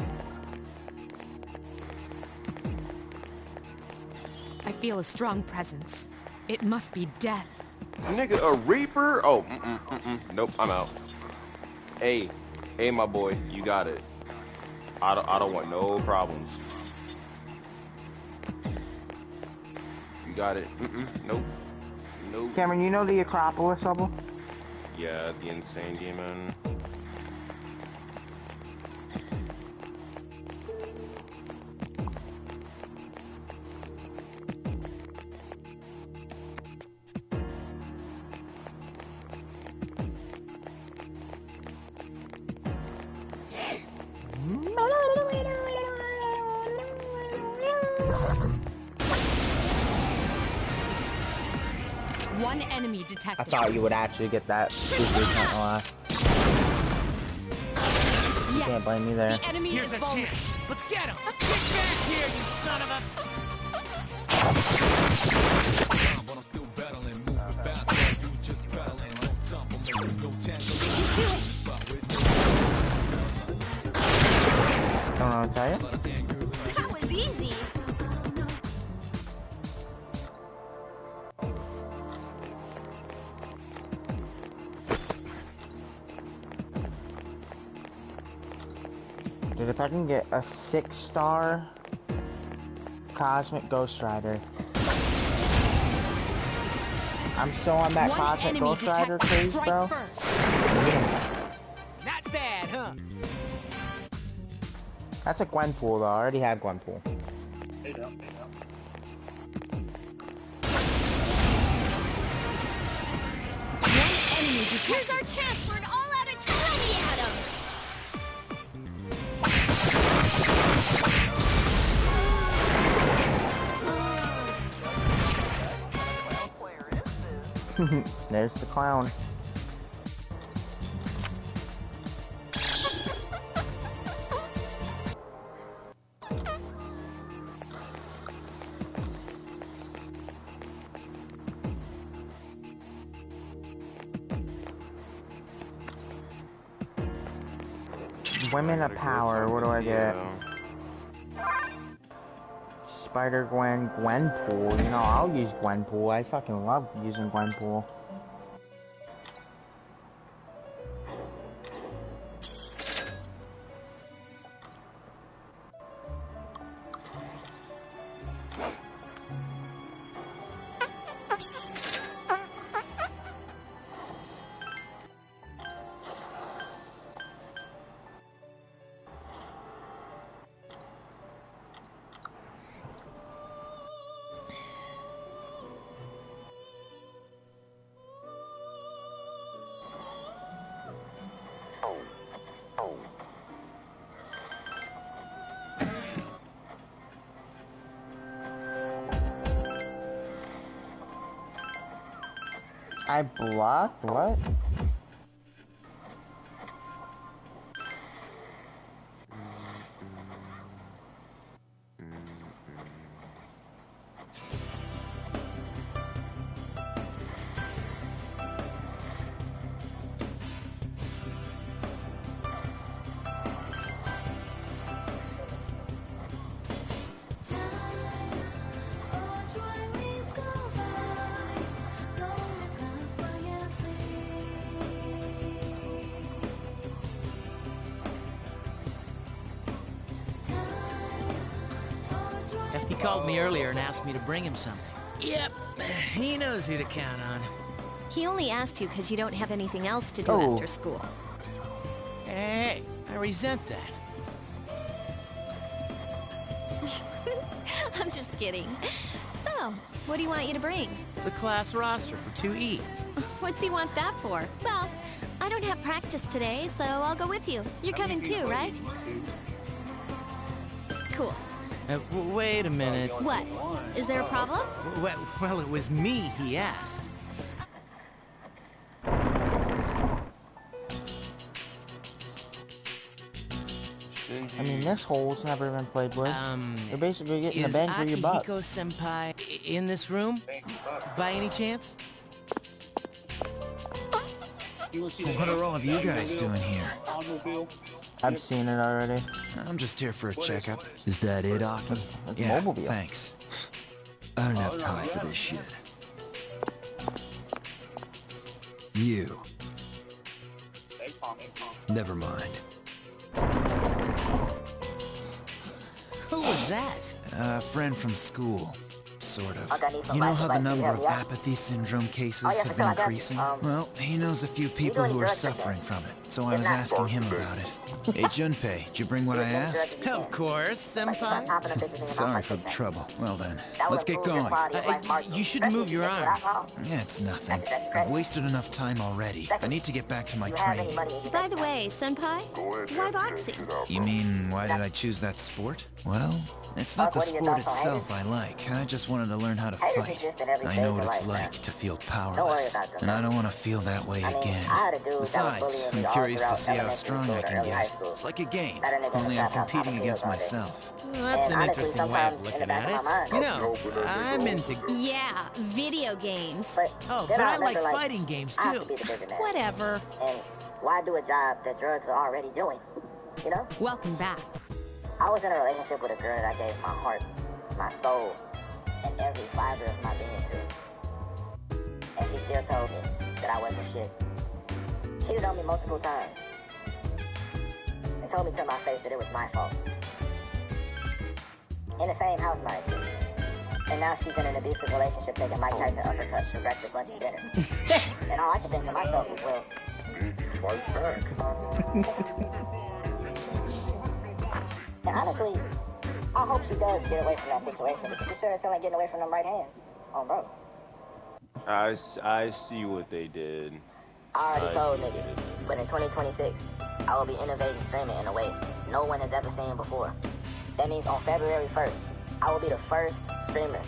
I feel a strong presence. It must be death. Nigga, a Reaper? Oh, nope, I'm out. Hey, my boy, you got it. I don't want no problems. You got it. Nope. Nope. Cameron, you know the Acropolis level? Yeah, the Insane Demon. One enemy detected. I thought you would actually get that. Yes. You can't blame me there. The enemy Here's is a vulnerable. chance. Let's get him. Get back here, you son of a... But I'm still battling, moving fast while you just battling. No time for me, no tangle. You do it. Don't know what to tell you. That was easy. Dude, if I can get a 6-star Cosmic Ghost Rider. I'm so on that One Cosmic Ghost Rider craze, bro. Not bad, huh? That's a Gwenpool, though. I already have Gwenpool. Here's our chance for an all-out attack. At him. There's the clown. Women of Power, what do I get? Spider-Gwen, Gwenpool. You know, I'll use Gwenpool. I fucking love using Gwenpool. I blocked? What? He called me earlier and asked me to bring him something. Yep, he knows who to count on. He only asked you because you don't have anything else to do after school. Hey, I resent that. I'm just kidding. So, what do you want you to bring? The class roster for 2E. What's he want that for? Well, I don't have practice today, so I'll go with you. You're coming too, right? Cool. Wait a minute. What? Is there a problem? Well, it was me he asked. I mean, this hole's never been played with. You're basically getting a bang for your buck. Is Akihiko-senpai in this room? By any chance? What are all of you guys doing here? I've seen it already. I'm just here for a checkup. Is that it, Aki? Yeah, thanks. I don't have time for this shit. You. Never mind. Who was that? A friend from school. Sort of. You know how the number of apathy syndrome cases have been increasing? Well, he knows a few people who are suffering from it, so I was asking him about it. Hey, Junpei, did you bring what I asked? Of course, senpai. Sorry for the trouble. Well then, let's get going. You should move your arm. Yeah, it's nothing. I've wasted enough time already. I need to get back to my training. By the way, senpai, why boxing? You mean, why did I choose that sport? Well, it's not the sport itself I like. I just wanted to learn how to fight. I know what it's like to feel powerless, and I don't want to feel that way again. Besides, I'm curious to see how strong I can get. It's like a game, only I'm competing against myself. Well, that's an interesting way of looking at it. You know, I'm into... Yeah, video games. Oh, but I like fighting games, too. Whatever. And why do a job that drugs are already doing? You know? Welcome back. I was in a relationship with a girl that I gave my heart, my soul, and every fiber of my being to. And she still told me that I wasn't shit. Cheated on me multiple times. And told me to my face that it was my fault. In the same house, mind you. And now she's in an abusive relationship taking Mike Tyson uppercuts for breakfast, lunch, and dinner. And all I can think to myself is, well, fight back. And honestly, I hope she does get away from that situation, because you sure as hell ain't getting away from them right hands. Oh, bro. I see what they did. I already told niggas, but in 2026, I will be innovating streaming in a way no one has ever seen before. That means on February 1st, I will be the first streamer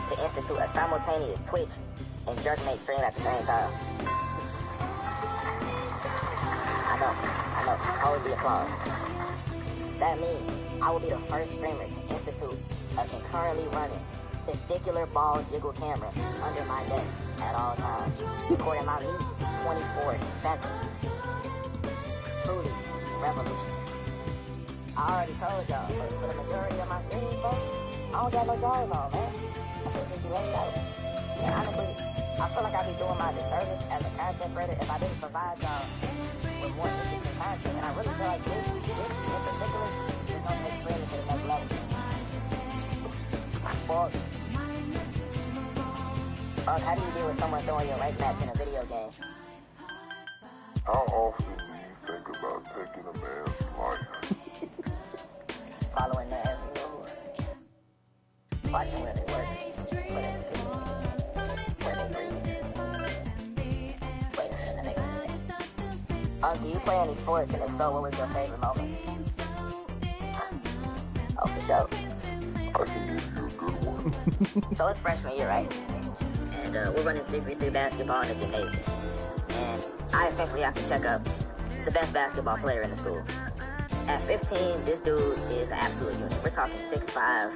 to institute a simultaneous Twitch and Jerkmate stream at the same time. I know, hold the applause. That means I will be the first streamer to institute a concurrently running testicular ball jiggle camera under my desk at all times, recording my meat 24/7. Truly revolutionary. I already told y'all, but for the majority of my streams, folks, I don't got no drawers on, man. I just need to be laid out. And honestly, I feel like I'd be doing my disservice as a content creator if I didn't provide y'all with more interesting content. And I really feel like this in particular is going to take streaming to the next level. How do you deal with someone throwing your right match in a video game? How often do you think about taking a man's life? Following their every move. Watching where they work, where they sleep, where they breathe. Waiting for them to make a mistake. Do you play any sports, and if so, what was your favorite moment? Oh, for sure. I can give you a good one. So it's freshman year, right? And we're running 3v3 basketball in the gymnasium. And I essentially have to check up the best basketball player in the school. At 15, this dude is an absolute unit. We're talking 6'5",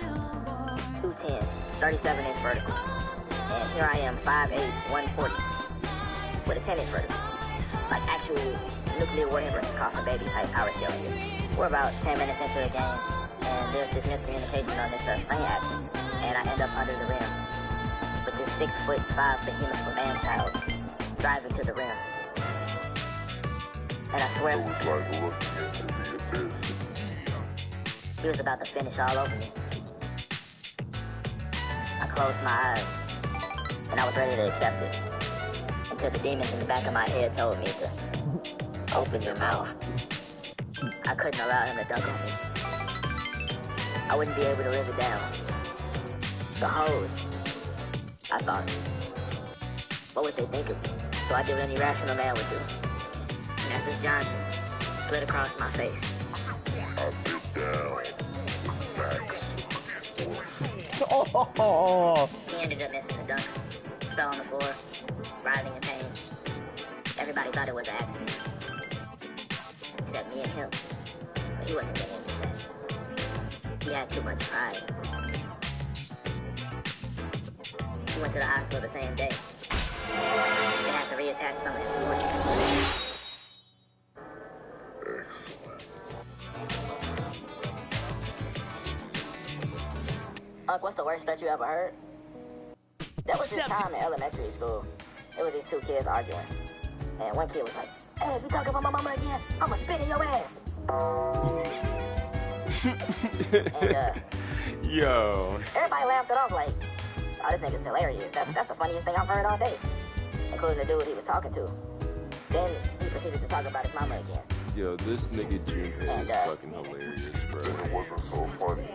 210, 37-inch vertical. And here I am, 5'8", 140, with a 10-inch vertical. Like actual nuclear warhead versus cost baby type power scale here. We're about 10 minutes into the game, and there's this miscommunication on this screen action, and I end up under the rim with this 6'5" behemoth man-child driving to the rim. And I swear, it was like looking into the abyss. He was about to finish all over me. I closed my eyes, and I was ready to accept it, until the demons in the back of my head told me to open your mouth. I couldn't allow him to dunk on me. I wouldn't be able to live it down. The hoes, I thought. What would they think of me? So I did what any rational man would do. Mrs. Johnson slid across my face. I bit down. Max. Oh. He ended up missing the dunk. Fell on the floor, writhing in pain. Everybody thought it was an accident. Except me and him. But he wasn't getting into that. He had too much pride. He went to the hospital the same day. They had to reattach some of his fortune. What's the worst stuff you ever heard? There was this time in elementary school. There was these two kids arguing. And one kid was like, "Hey, if you talk about my mama again, I'ma spit in your ass." And, yo. Everybody laughed it off like, "Oh, this nigga's hilarious. That's the funniest thing I've heard all day." Including the dude he was talking to. Then he proceeded to talk about his mama again. Yo, this nigga Junpei is fucking hilarious, bro. It wasn't so funny.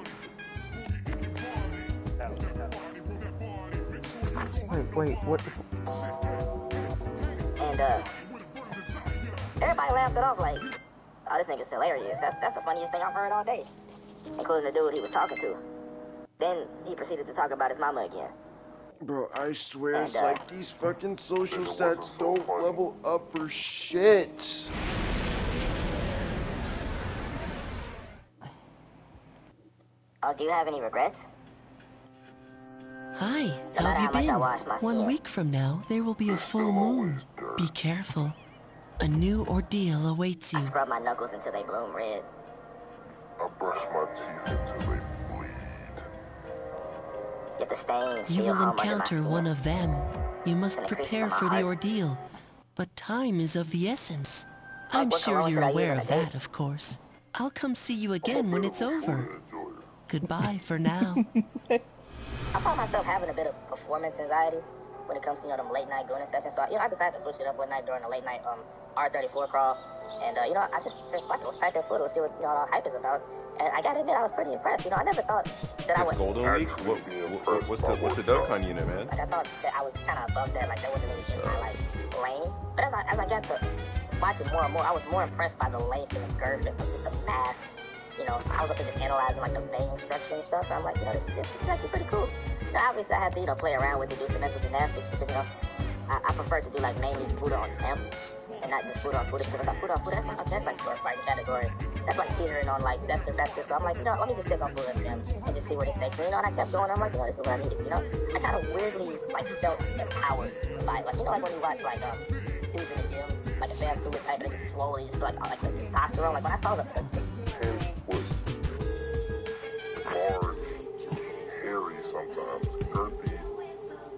Wait, what? And everybody laughed it off like, "Oh, this nigga's hilarious. That's the funniest thing I've heard all day." Including the dude he was talking to. Then he proceeded to talk about his mama again. Bro, I swear it's like these fucking social sets don't level up for shit. Oh, do you have any regrets? Hi, how have you been? 1 week from now, there will be a full moon. Be careful. A new ordeal awaits you. I scrub my knuckles until they bloom red. I brush my teeth until they bleed. Yet the stains You will encounter one of them. You must prepare for the ordeal. But time is of the essence. I'm sure you're aware of that, of course. I'll come see you again when it's over. Goodbye for now. I found myself having a bit of performance anxiety when it comes to, them late night gooning sessions. So, I decided to switch it up one night during the late night R34 crawl. And, I just said, fuck it, let's type that foot, let's see what, all the hype is about. And I gotta admit, I was pretty impressed. I never thought that I would... It's Golden Week? What's the Dokkan unit, man? Like, I thought that I was kind of above that. Like, that wasn't really just my, lane. But as I got to watch it more and more, I was more impressed by the length and the girth and just the mass. I was up there just analyzing, the vein structure and stuff. So I'm like, this is actually pretty cool. Now, obviously, I had to, play around with it, do some mental gymnastics, because, I prefer to do, mainly foot on temp, and not just foot on foot, because I thought foot on foot, that's like sword fighting category. That's like teetering on, Zest or Vector. So I'm like, let me just stick on foot on temp, and just see where this takes me, and I kept going. I'm like, this is what I needed, I kind of weirdly, felt empowered by, when you watch, dudes in the gym, a Sam Super type, and just slowly, just, the testosterone, when I saw the was large, hairy sometimes, girthy,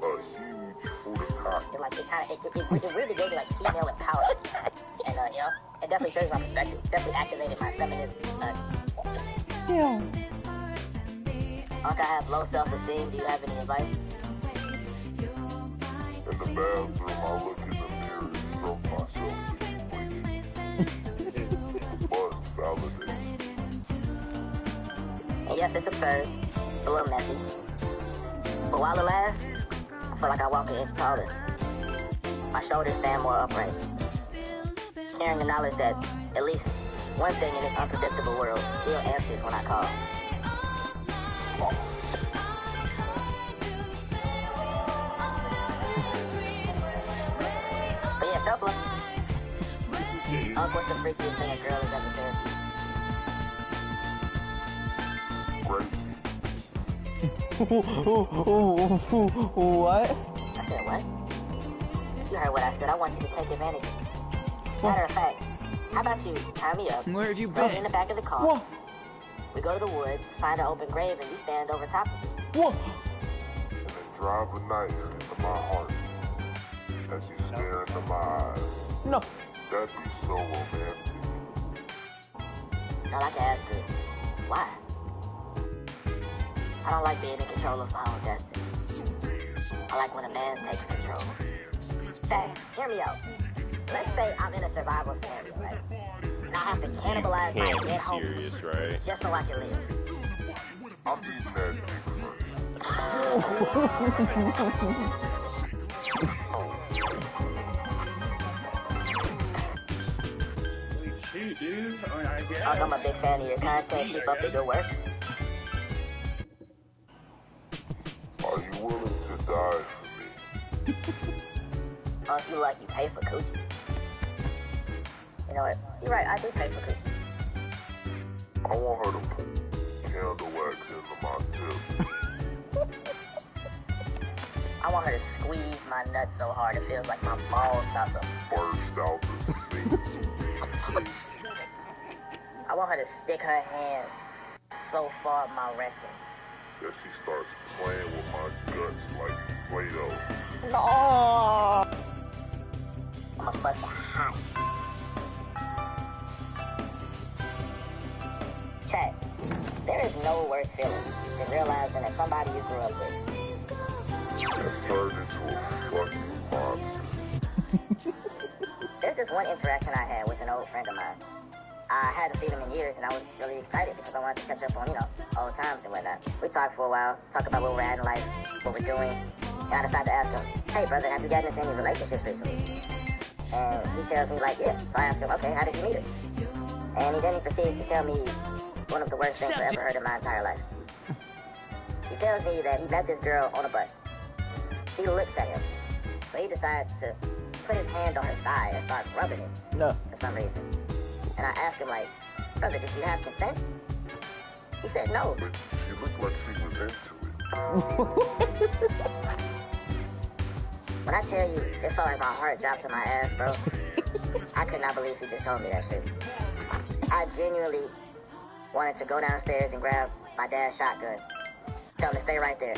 a huge foolish cock. It really gave me female empowerment. And it definitely changed my perspective. Definitely activated my feminist Yeah. Unc, I have low self-esteem. Do you have any advice? In the bathroom, I look in the mirror and stroke myself to completion. Must validate. And yes, it's absurd. It's a little messy. But while it lasts, I feel like I walk an inch taller. My shoulders stand more upright. sharing the knowledge that at least one thing in this unpredictable world still answers when I call. But yeah, self-love. What's the freakiest thing a girl has ever said? What? I said what? You heard what I said. I want you to take advantage. Matter of fact, how about you tie me up? Where have you throw me been? in the back of the car. What? We go to the woods, find an open grave, and you stand over top of it. What? And then drive a knife into my heart as you stare into my eyes. No. That'd be so romantic. All I can ask is, why? I don't like being in control of my own destiny. I like when a man takes control. Chad, hear me out. Let's say I'm in a survival scenario, right? And I have to cannibalize my dead homies right? just so I can live. I'm eating that Shoot, dude. I mean, I guess. I'm a big fan of your content. Keep up the good work. Are you willing to die for me? Oh, if you like, you pay for coochie. You know what? You're right, I do pay for coochie. I want her to put candle wax into my tip. I want her to squeeze my nuts so hard it feels like my balls about to burst out the seat. I want her to stick her hand so far up my rectum that she starts playing with my guts like Play-Doh. No. I'm a fucking hot. Chat, there is no worse feeling than realizing that somebody you grew up with has turned into a fucking monster. There's this one interaction I had with an old friend of mine. I hadn't seen him in years, and I was really excited because I wanted to catch up on, old times and whatnot. We talked for a while, talk about where we're at in life, what we're doing, and I decided to ask him, hey brother, have you gotten into any relationships recently? And he tells me like, yeah. So I ask him, okay, how did you meet her? And then he proceeds to tell me one of the worst things I've ever heard in my entire life. He tells me that he met this girl on a bus. She looks at him, so he decides to put his hand on her thigh and start rubbing it for some reason. And I asked him like, brother, did you have consent? He said no. But she looked like she was into it. When I tell you, it felt like my heart dropped to my ass, bro. I could not believe he just told me that shit. I genuinely wanted to go downstairs and grab my dad's shotgun. Tell him to stay right there.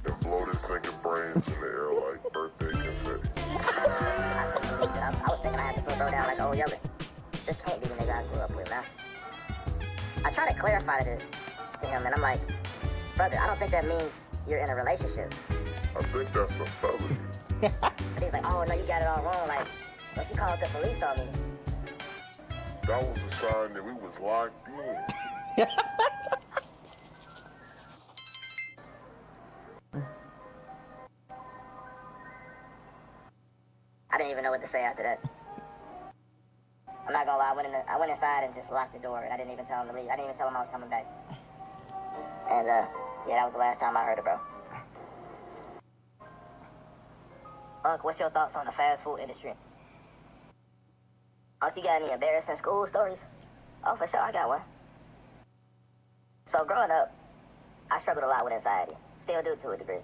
And blow this nigga brains in the air like birthday confetti. I couldn't believe it. I was thinking I had to put bro down like old Yeller. This can't be the nigga I grew up with, man. I try to clarify this to him, and I'm like, brother, I don't think that means you're in a relationship. I think that's a felony. But he's like, oh no, you got it all wrong. Like, so she called the police on me. That was a sign that we was locked in. I didn't even know what to say after that. I'm not gonna lie, I went inside and just locked the door, and I didn't even tell him to leave. I didn't even tell him I was coming back. And yeah, that was the last time I heard it, bro. Unc, what's your thoughts on the fast food industry? Unc, you got any embarrassing school stories? Oh, for sure, I got one. So growing up, I struggled a lot with anxiety. Still do to a degree.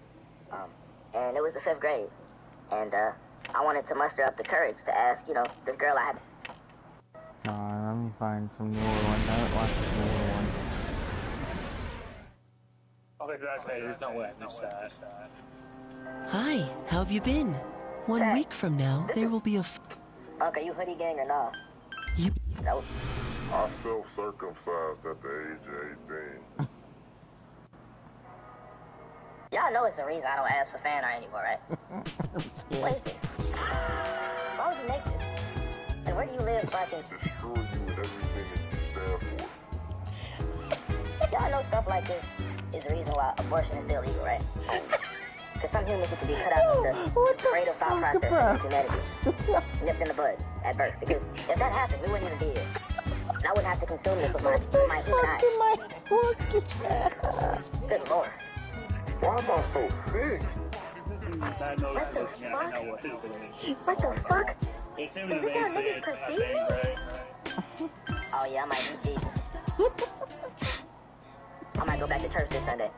And it was the 5th grade. And I wanted to muster up the courage to ask, this girl I had. Let me find some newer ones. I haven't watched the newer ones. Okay, that's hey, there's no way I missed that. Hi, how have you been? 1 week from now, there will be a Unc, are you hoodie gang or no? You... No. I self-circumcised at the age of 18. Y'all know it's the reason I don't ask for fan art anymore, right? What is this? Why would you make this? And where do you live so I can... Destroy you and everything that you stand for. Y'all know stuff like this is the reason why abortion is still legal, right? For some humans, it could be cut out of the cradle thought process of humanity. Nipped in the bud at birth. Because if that happened, we wouldn't even be here. And I wouldn't have to consume this with my human eyes. Good lord. Why am I so sick? What the fuck? It's Is this how niggas perceive me? Oh yeah, I might eat Jesus. I might go back to church this Sunday.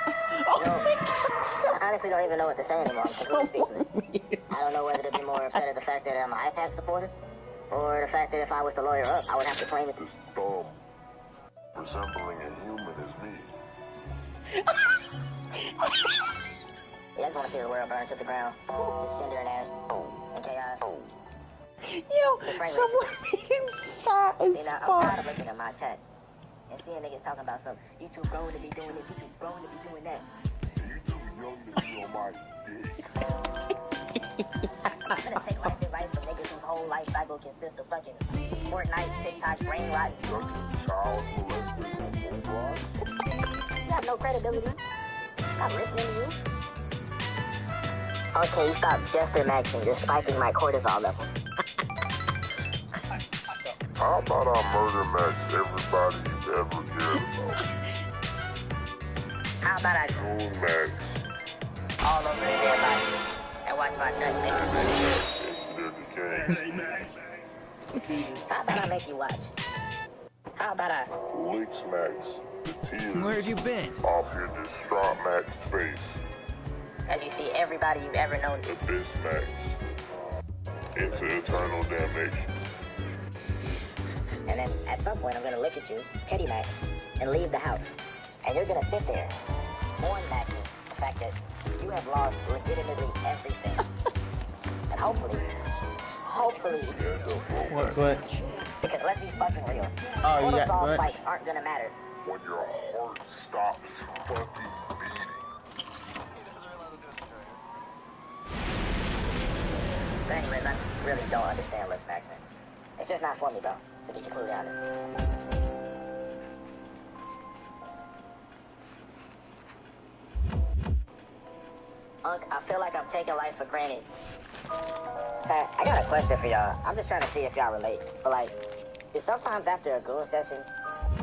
You know, I honestly don't even know what to say anymore. I don't know whether to be more upset at the fact that I'm an iPad supporter, or the fact that if I was to lawyer up, I would have to claim it. This thumb resembling a human is me. Yeah, I just want to see the world burn to the ground. Just cinder and ash and chaos. Yo, someone being fat as fuck. I'm tired of looking at my chat and seeing niggas talking about some, you too grown to be doing this, you too grown to be doing that. You too young to be on my dick. I'm gonna take life advice from niggas whose whole life cycle consists of fucking Fortnite, TikTok, brain rot. Child molesters and robots. You have no credibility. I'm listening to you. Okay, you stop jester maxing. You're spiking my cortisol levels. How about I murder max everybody you've ever cared about? How about I Moon max all over the dead body and watch my nuts make How about I make you watch? How about I licks max the tears Where have you been? off your distraught max face? As you see everybody you've ever known. Abyss max into eternal damnation. And then at some point I'm gonna look at you, Petty Max, and leave the house. And you're gonna sit there, mourn maxing the fact that you have lost legitimately everything. And hopefully. What glitch? Because let's be fucking real. Oh, you got glitch? Fights aren't gonna matter. When your heart stops fucking beating. But anyways, I really don't understand Let's Maxing. It's just not for me, though, to be completely honest. Unc, I feel like I'm taking life for granted. Hey, I got a question for y'all. I'm just trying to see if y'all relate. But like, sometimes after a goon session,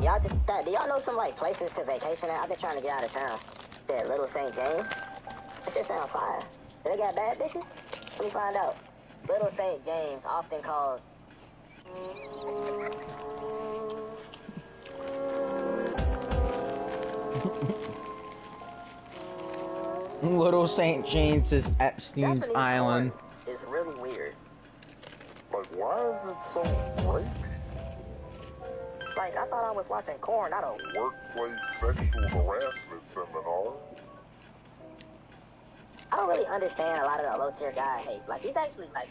y'all just, do y'all know some like places to vacation at? I've been trying to get out of town. That Little St. James? That shit sound fire. Do they got bad bitches? Let me find out. Little St. James, often called Little St. James is Epstein's Japanese island. Corn is really weird. Like, why is it so rapey? Like, I thought I was watching Corn, not a workplace sexual harassment seminar. I don't really understand a lot of the low tier guy hate. Like, he's actually like